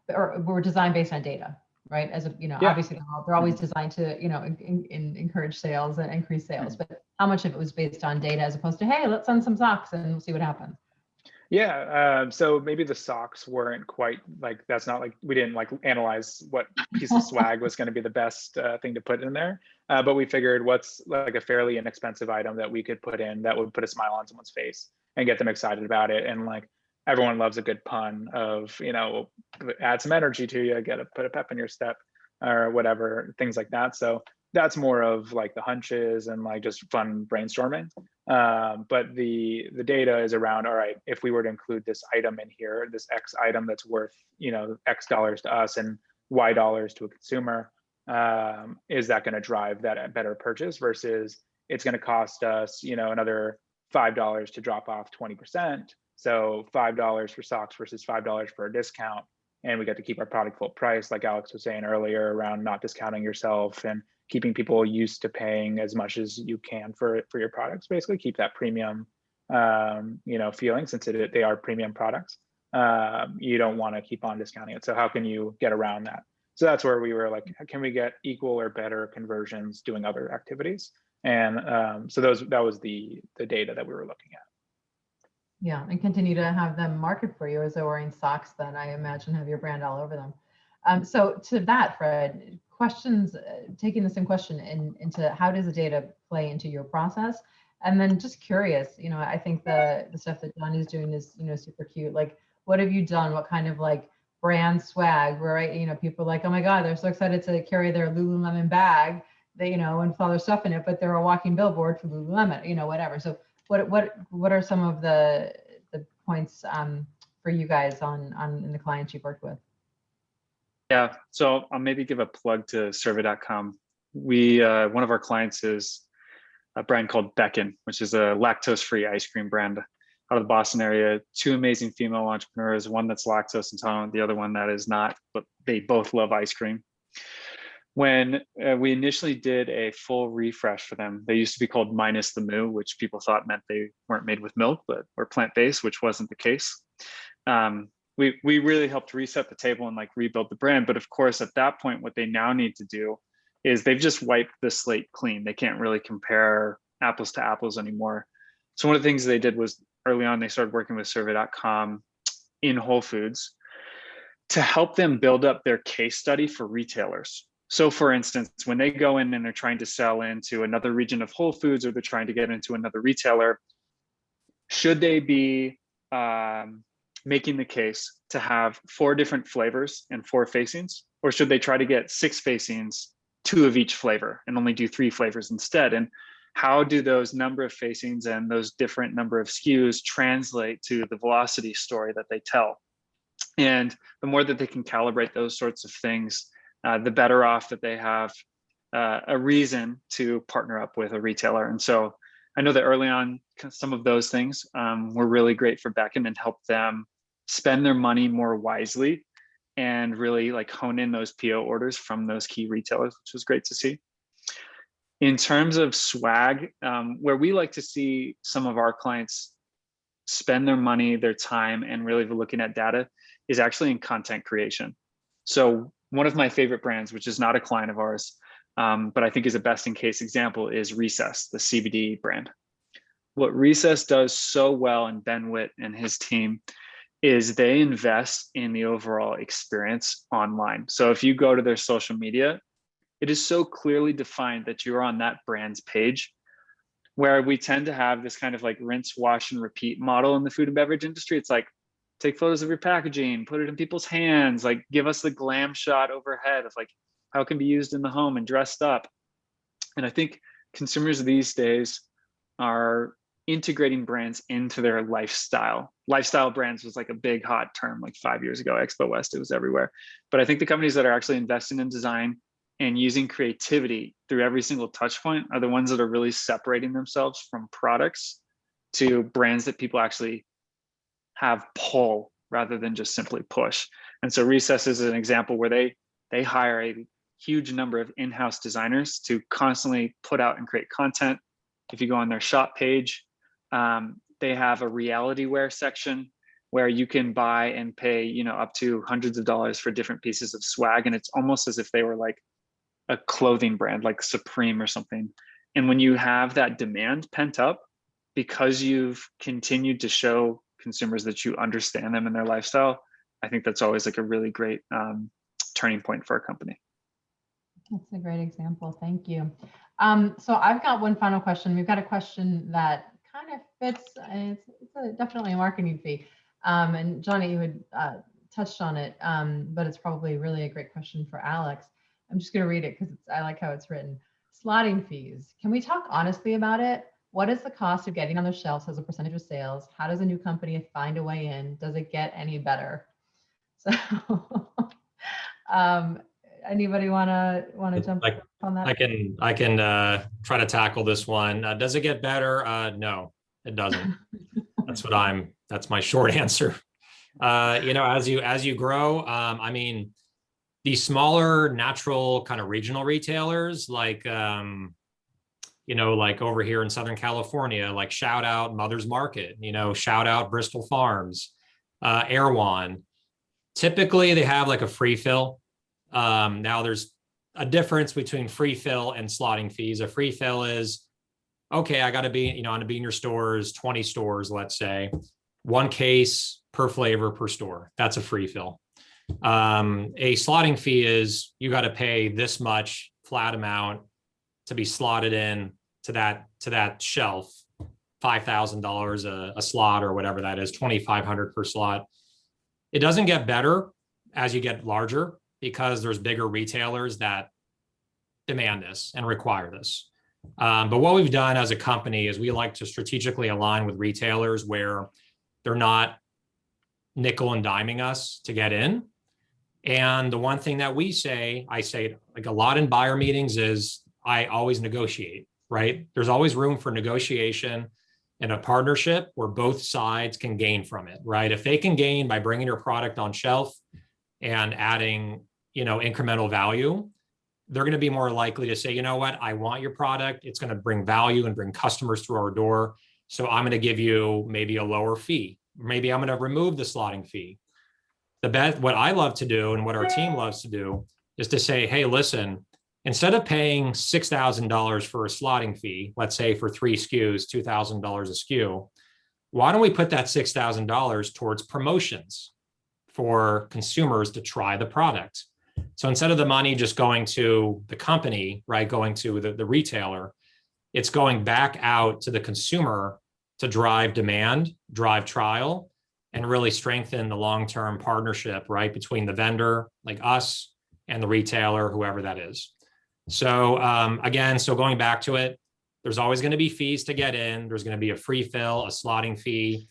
Speaker 2: or were designed based on data, right? As a,
Speaker 4: Yeah.
Speaker 2: Obviously they're always designed to, encourage sales and increase sales, but how much of it was based on data as opposed to, hey, let's send some socks and we'll see what happens?
Speaker 4: Yeah, so maybe the socks weren't quite like, that's not like, we didn't like analyze what piece of swag was going to be the best thing to put in there. But we figured what's like a fairly inexpensive item that we could put in that would put a smile on someone's face and get them excited about it. And like, everyone loves a good pun of, add some energy to you, put a pep in your step or whatever, things like that. So that's more of like the hunches and like just fun brainstorming. But the data is around, all right, if we were to include this item in here, this X item that's worth, X dollars to us and Y dollars to a consumer, is that going to drive that better purchase versus it's going to cost us, another $5 to drop off 20%. So $5 for socks versus $5 for a discount. And we get to keep our product full price, like Alex was saying earlier, around not discounting yourself and keeping people used to paying as much as you can for your products. Basically, keep that premium, feeling, since they are premium products. You don't want to keep on discounting it. So how can you get around that? So that's where we were like, can we get equal or better conversions doing other activities? And so that was the data that we were looking at.
Speaker 2: Yeah, and continue to have them market for you as they're wearing socks that I imagine have your brand all over them. So to that, Fred, questions, taking the same question into how does the data play into your process? And then just curious, I think the stuff that Johnny's doing is, super cute. Like, what have you done? What kind of like brand swag, right? People are like, oh my God, they're so excited to carry their Lululemon bag, and all their stuff in it, but they're a walking billboard for Lululemon, whatever. So what are some of the points for you guys in the clients you've worked with?
Speaker 5: Yeah, so I'll maybe give a plug to survey.com. We one of our clients is a brand called Beacon, which is a lactose-free ice cream brand out of the Boston area. Two amazing female entrepreneurs, one that's lactose intolerant, the other one that is not, but they both love ice cream. When we initially did a full refresh for them, they used to be called minus the moo, which people thought meant they weren't made with milk, but were plant-based, which wasn't the case. we really helped reset the table and like rebuild the brand. But of course, at that point, what they now need to do is they've just wiped the slate clean. They can't really compare apples to apples anymore. So one of the things they did was early on, they started working with survey.com in Whole Foods to help them build up their case study for retailers. So for instance, when they go in and they're trying to sell into another region of Whole Foods, or they're trying to get into another retailer, should they be making the case to have 4 different flavors and 4 facings? Or should they try to get 6 facings, 2 of each flavor, and only do 3 flavors instead? And how do those number of facings and those different number of SKUs translate to the velocity story that they tell? And the more that they can calibrate those sorts of things, the better off that they have a reason to partner up with a retailer. And so I know that early on, some of those things were really great for backend and helped them spend their money more wisely and really like hone in those PO orders from those key retailers, which was great to see. In terms of swag, where we like to see some of our clients spend their money, their time, and really looking at data is actually in content creation. So one of my favorite brands, which is not a client of ours, but I think is a best in case example, is Recess, the CBD brand. What Recess does so well, and Ben Witt and his team, is they invest in the overall experience online. So if you go to their social media, it is so clearly defined that you're on that brand's page, where we tend to have this kind of like rinse, wash, and repeat model in the food and beverage industry. It's like, take photos of your packaging, put it in people's hands, like give us the glam shot overhead of like how it can be used in the home and dressed up. And I think consumers these days are integrating brands into their lifestyle. Lifestyle brands was like a big hot term like 5 years ago, Expo West, it was everywhere. But I think the companies that are actually investing in design and using creativity through every single touch point are the ones that are really separating themselves from products to brands that people actually have pull rather than just simply push. And so Recess is an example where they hire a huge number of in-house designers to constantly put out and create content. If you go on their shop page, they have a reality wear section where you can buy and pay, you know, up to hundreds of dollars for different pieces of swag. And it's almost as if they were like a clothing brand like Supreme or something. And when you have that demand pent up because you've continued to show consumers that you understand them and their lifestyle, I think that's always like a really great turning point for a company.
Speaker 2: That's a great example. Thank you. So I've got one final question. We've got a question that kind of fits, it's definitely a marketing fee. And Johnny, you had touched on it, but it's probably really a great question for Alex. I'm just going to read it because I like how it's written. Slotting fees. Can we talk honestly about it? What is the cost of getting on the shelves as a percentage of sales? How does a new company find a way in? Does it get any better? So anybody want to jump on that?
Speaker 3: I can try to tackle this one. Does it get better? No, it doesn't. That's my short answer. As you grow, I mean, these smaller natural kind of regional retailers like like over here in Southern California, like shout out Mother's Market, shout out Bristol Farms, Erewhon. Typically they have like a free fill. Now there's a difference between free fill and slotting fees. A free fill is, okay, I got to be, I'm going to be in your stores, 20 stores, let's say, 1 case per flavor per store. That's a free fill. A slotting fee is you got to pay this much flat amount to be slotted in to that shelf, $5,000 a slot or whatever that is, $2,500 per slot. It doesn't get better as you get larger because there's bigger retailers that demand this and require this. But what we've done as a company is we like to strategically align with retailers where they're not nickel and diming us to get in. And the one thing that I say like a lot in buyer meetings is I always negotiate, right? There's always room for negotiation in a partnership where both sides can gain from it, right? If they can gain by bringing your product on shelf and adding, incremental value, they're going to be more likely to say, you know what, I want your product. It's going to bring value and bring customers through our door. So I'm going to give you maybe a lower fee Maybe I'm going to remove the slotting fee. What I love to do and what our team loves to do is to say, hey, listen, instead of paying $6,000 for a slotting fee, let's say for 3 SKUs, $2,000 a SKU, why don't we put that $6,000 towards promotions for consumers to try the product? So instead of the money just going to the company, right, going to the retailer, it's going back out to the consumer to drive demand, drive trial, and really strengthen the long-term partnership, right, between the vendor, like us, and the retailer, whoever that is. So again, so going back to it, there's always going to be fees to get in. There's going to be a free fill, a slotting fee,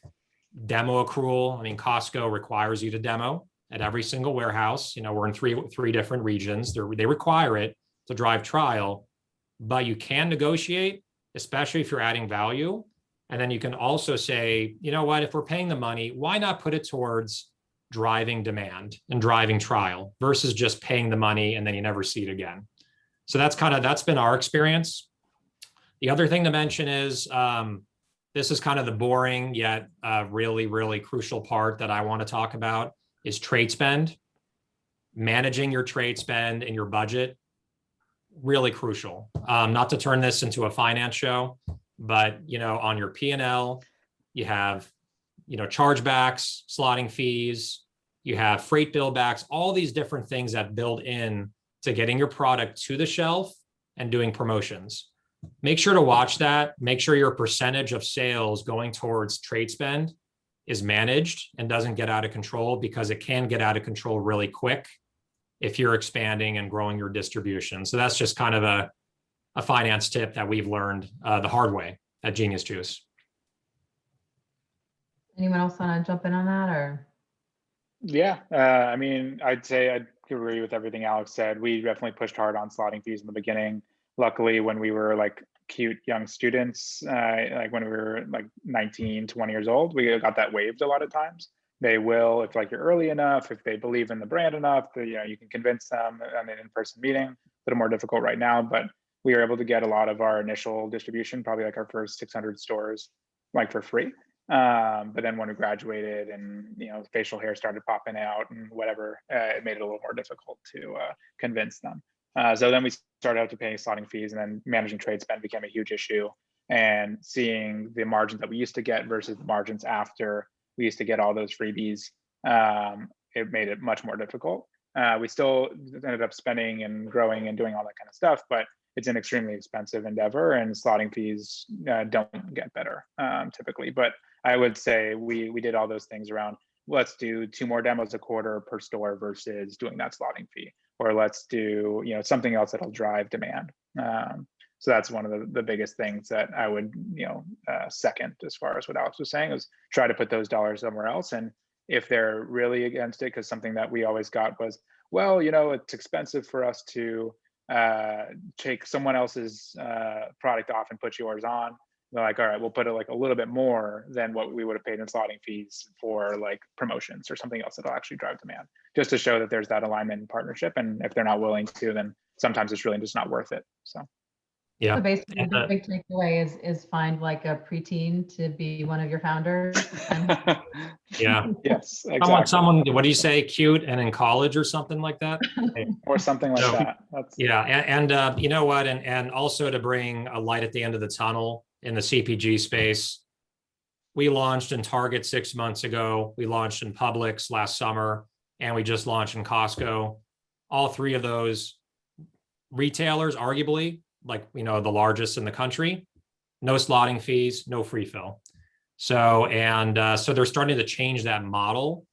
Speaker 3: demo accrual. I mean, Costco requires you to demo at every single warehouse. We're in three different regions. They require it to drive trial, but you can negotiate, especially if you're adding value. And then you can also say, you know what, if we're paying the money, why not put it towards driving demand and driving trial versus just paying the money and then you never see it again. So that's been our experience. The other thing to mention is this is kind of the boring yet really, really crucial part that I want to talk about is trade spend. Managing your trade spend and your budget, really crucial. Not to turn this into a finance show, but on your P&L, you have chargebacks, slotting fees, you have freight bill backs, all these different things that build in to getting your product to the shelf and doing promotions. Make sure to watch that. Make sure your percentage of sales going towards trade spend is managed and doesn't get out of control, because it can get out of control really quick if you're expanding and growing your distribution. So that's just kind of a finance tip that we've learned the hard way at Genius Juice.
Speaker 2: Anyone else want to jump in on that, or?
Speaker 4: Yeah, I mean, I'd say I'd agree with everything Alex said. We definitely pushed hard on slotting fees in the beginning. Luckily, when we were like cute young students, like when we were like 19, 20 years old, we got that waived a lot of times. They will, if like you're early enough, if they believe in the brand enough, that you can convince them on an in-person meeting. A little more difficult right now, but we were able to get a lot of our initial distribution, probably like our first 600 stores, like for free. But then when we graduated and facial hair started popping out and whatever, it made it a little more difficult to convince them. So then we started out to paying slotting fees, and then managing trade spend became a huge issue. And seeing the margins that we used to get versus the margins after we used to get all those freebies, it made it much more difficult. We still ended up spending and growing and doing all that kind of stuff, but it's an extremely expensive endeavor, and slotting fees don't get better typically. But I would say we did all those things around, let's do 2 more demos a quarter per store versus doing that slotting fee, or let's do something else that'll drive demand. So that's one of the biggest things that I would second, as far as what Alex was saying, is try to put those dollars somewhere else. And if they're really against it, because something that we always got was, well, it's expensive for us to take someone else's product off and put yours on. They're like, all right, we'll put it like a little bit more than what we would have paid in slotting fees for like promotions or something else that'll actually drive demand, just to show that there's that alignment and partnership. And if they're not willing to, then sometimes it's really just not worth it. So
Speaker 3: yeah.
Speaker 2: So basically, the big takeaway is find like a preteen to be one of your founders.
Speaker 3: Yeah.
Speaker 4: Yes, exactly.
Speaker 3: Someone, what do you say, cute and in college or something like that?
Speaker 4: Or something like that.
Speaker 3: Yeah, and you know what, and also to bring a light at the end of the tunnel in the CPG space, we launched in Target 6 months ago. We launched in Publix last summer, and we just launched in Costco. All 3 of those retailers, arguably, like the largest in the country, no slotting fees, no free fill. So so they're starting to change that model,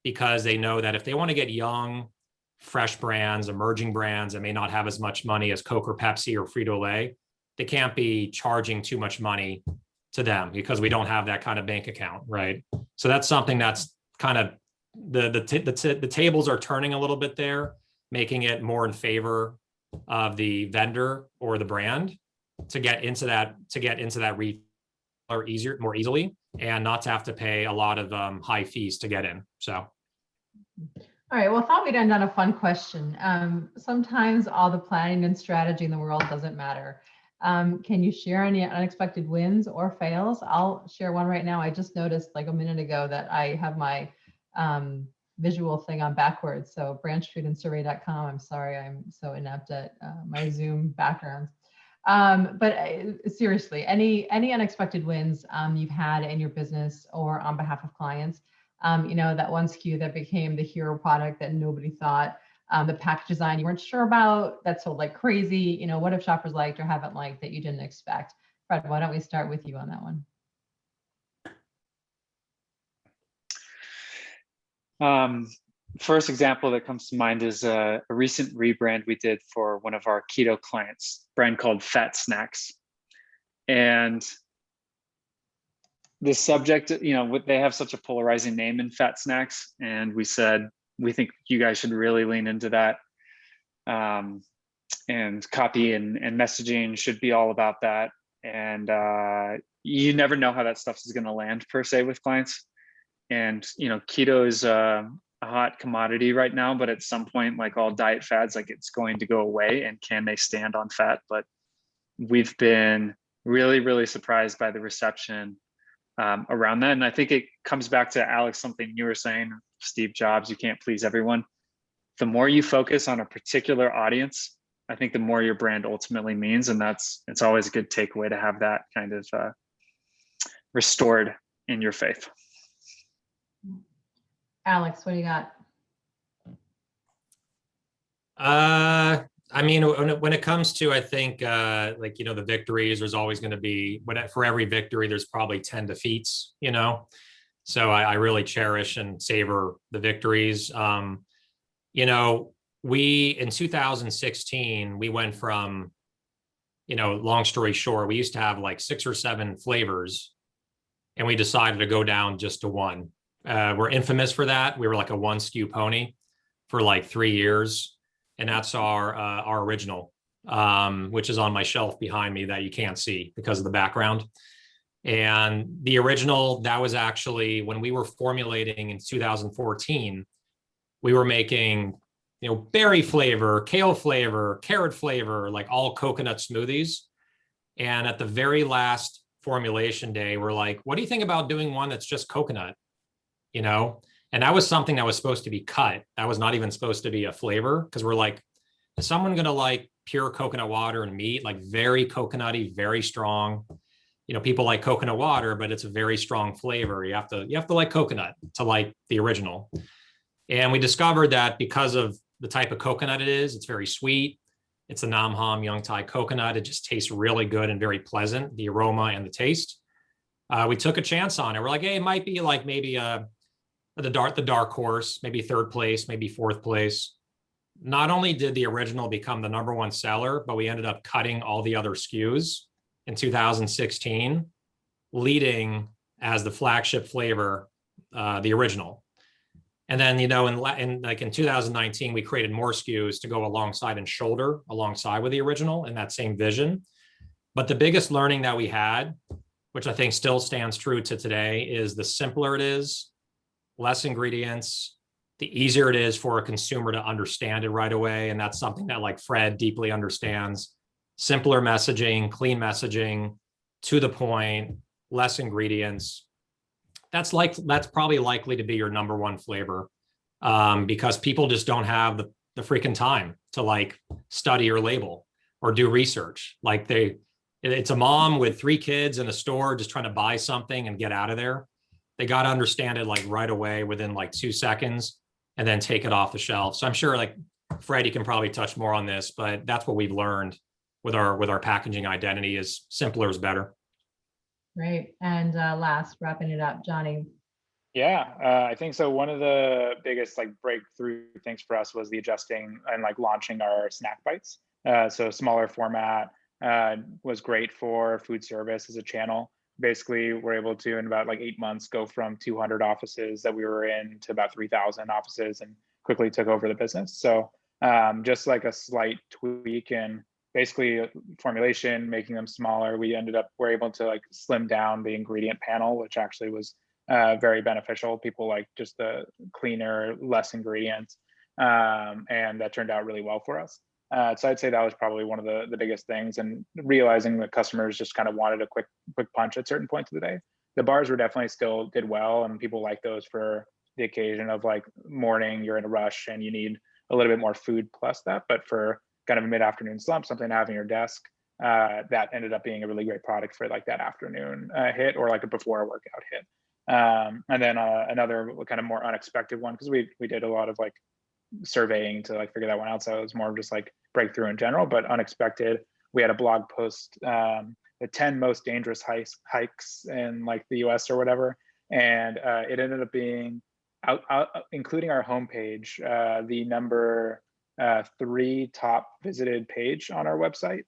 Speaker 3: because they know that if they want to get young, fresh brands, emerging brands that may not have as much money as Coke or Pepsi or Frito-Lay, they can't be charging too much money to them, because we don't have that kind of bank account, right? So that's something that's kind of the tables are turning a little bit there, making it more in favor of the vendor or the brand to get into that retailer more easily, and not to have to pay a lot of high fees to get in. So.
Speaker 2: All right, well, I thought we'd end on a fun question. Sometimes all the planning and strategy in the world doesn't matter. Can you share any unexpected wins or fails? I'll share one right now. I just noticed like a minute ago that I have my visual thing on backwards. So branchfoodandsurvey.com. I'm sorry, I'm so inept at my Zoom backgrounds. But seriously, any unexpected wins you've had in your business or on behalf of clients? That one SKU that became the hero product that nobody thought, the package design you weren't sure about, that sold like crazy. What have shoppers liked or haven't liked that you didn't expect? Fred, why don't we start with you on that
Speaker 5: one? First example that comes to mind is a recent rebrand we did for one of our keto clients, a brand called Fat Snacks. And the subject, they have such a polarizing name in Fat Snacks. And we said, we think you guys should really lean into that. And copy and messaging should be all about that. And you never know how that stuff is going to land per se with clients. And, keto is a hot commodity right now, but at some point, like all diet fads, like it's going to go away, and can they stand on fat? But we've been really, really surprised by the reception around that. And I think it comes back to, Alex, something you were saying, Steve Jobs, you can't please everyone. The more you focus on a particular audience, I think the more your brand ultimately means. And it's always a good takeaway to have that kind of restored in your faith.
Speaker 2: Alex, what do you got?
Speaker 3: I mean, when it comes to, I think, the victories, there's always going to be, for every victory, there's probably 10 defeats, So I really cherish and savor the victories. We, in 2016, we went from, long story short, we used to have like 6 or 7 flavors, and we decided to go down just to one. We're infamous for that. We were like a 1 SKU pony for like 3 years. And that's our original, which is on my shelf behind me that you can't see because of the background. And the original, that was actually when we were formulating in 2014, we were making, berry flavor, kale flavor, carrot flavor, like all coconut smoothies. And at the very last formulation day, we're like, what do you think about doing one that's just coconut? And that was something that was supposed to be cut. That was not even supposed to be a flavor, because we're like, is someone going to like pure coconut water and meat, like very coconutty, very strong? People like coconut water, but it's a very strong flavor. You have to like coconut to like the original. And we discovered that because of the type of coconut it is, it's very sweet. It's a Nam Ham Young Thai coconut. It just tastes really good and very pleasant, the aroma and the taste. We took a chance on it. We're like, hey, it might be like maybe the dark horse, maybe 3rd place, maybe 4th place. Not only did the original become the #1 seller, but we ended up cutting all the other SKUs in 2016, leading as the flagship flavor, the original. And then, in 2019, we created more SKUs to go alongside and shoulder alongside with the original in that same vision. But the biggest learning that we had, which I think still stands true to today, is the simpler it is, less ingredients, the easier it is for a consumer to understand it right away. And that's something that like Fred deeply understands. Simpler messaging, clean messaging, to the point, less ingredients. That's probably likely to be your #1 flavor, because people just don't have the freaking time to like study or label or do research. Like it's a mom with 3 kids in a store just trying to buy something and get out of there. They got to understand it like right away within like 2 seconds and then take it off the shelf. So I'm sure like Fred, you can probably touch more on this, but that's what we've learned with our packaging identity is simpler is better.
Speaker 2: Great. And last, wrapping it up, Johnny.
Speaker 4: Yeah, I think so. One of the biggest like breakthrough things for us was the adjusting and like launching our snack bites. So smaller format was great for food service as a channel. Basically, we're able to, in about like 8 months, go from 200 offices that we were in to about 3,000 offices, and quickly took over the business. So just like a slight tweak in basically formulation, making them smaller, we're able to like slim down the ingredient panel, which actually was very beneficial. People like just the cleaner, less ingredients, and that turned out really well for us. So I'd say that was probably one of the biggest things, and realizing that customers just kind of wanted a quick punch at certain points of the day. The bars were definitely still did well, and people like those for the occasion of like morning, you're in a rush and you need a little bit more food plus that. But for kind of a mid-afternoon slump, something to have in your desk, that ended up being a really great product for like that afternoon hit, or like a before workout hit. And then another kind of more unexpected one, because we did a lot of like surveying to like figure that one out. So it was more of just like breakthrough in general, but unexpected. We had a blog post, the 10 most dangerous hikes in like the US or whatever. And it ended up being, including our homepage, the number 3 top visited page on our website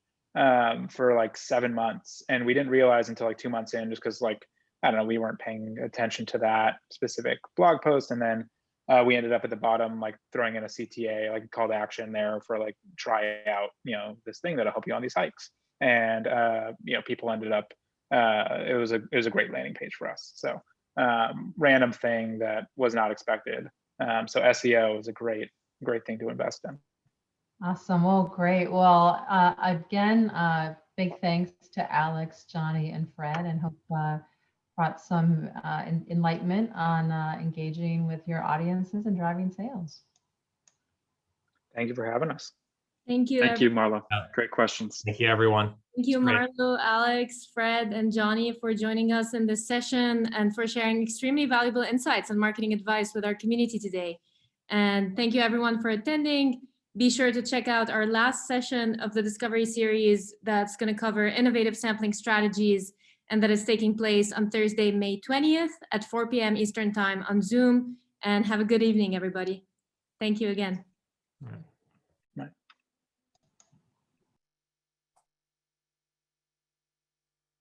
Speaker 4: for like 7 months. And we didn't realize until like 2 months in, just because like, I don't know, we weren't paying attention to that specific blog post. And then we ended up at the bottom, like throwing in a CTA, like a call to action there for like, try out, this thing that'll help you on these hikes. And, people ended up, it was a great landing page for us. So random thing that was not expected. So SEO is a great thing to invest in.
Speaker 2: Awesome. Well, great. Well, again, big thanks to Alex, Johnny, and Fred, and hope brought some enlightenment on engaging with your audiences and driving sales.
Speaker 4: Thank you for having us.
Speaker 1: Thank you.
Speaker 5: Thank you, Marlo. Great questions.
Speaker 3: Thank you, everyone.
Speaker 1: Thank you,
Speaker 3: Great.
Speaker 1: Marlo, Alex, Fred, and Johnny for joining us in this session and for sharing extremely valuable insights and marketing advice with our community today. And thank you everyone for attending. Be sure to check out our last session of the Discovery series that's going to cover innovative sampling strategies, and that is taking place on Thursday, May 20th at 4 p.m. Eastern Time on Zoom. And have a good evening, everybody. Thank you again.
Speaker 3: All right.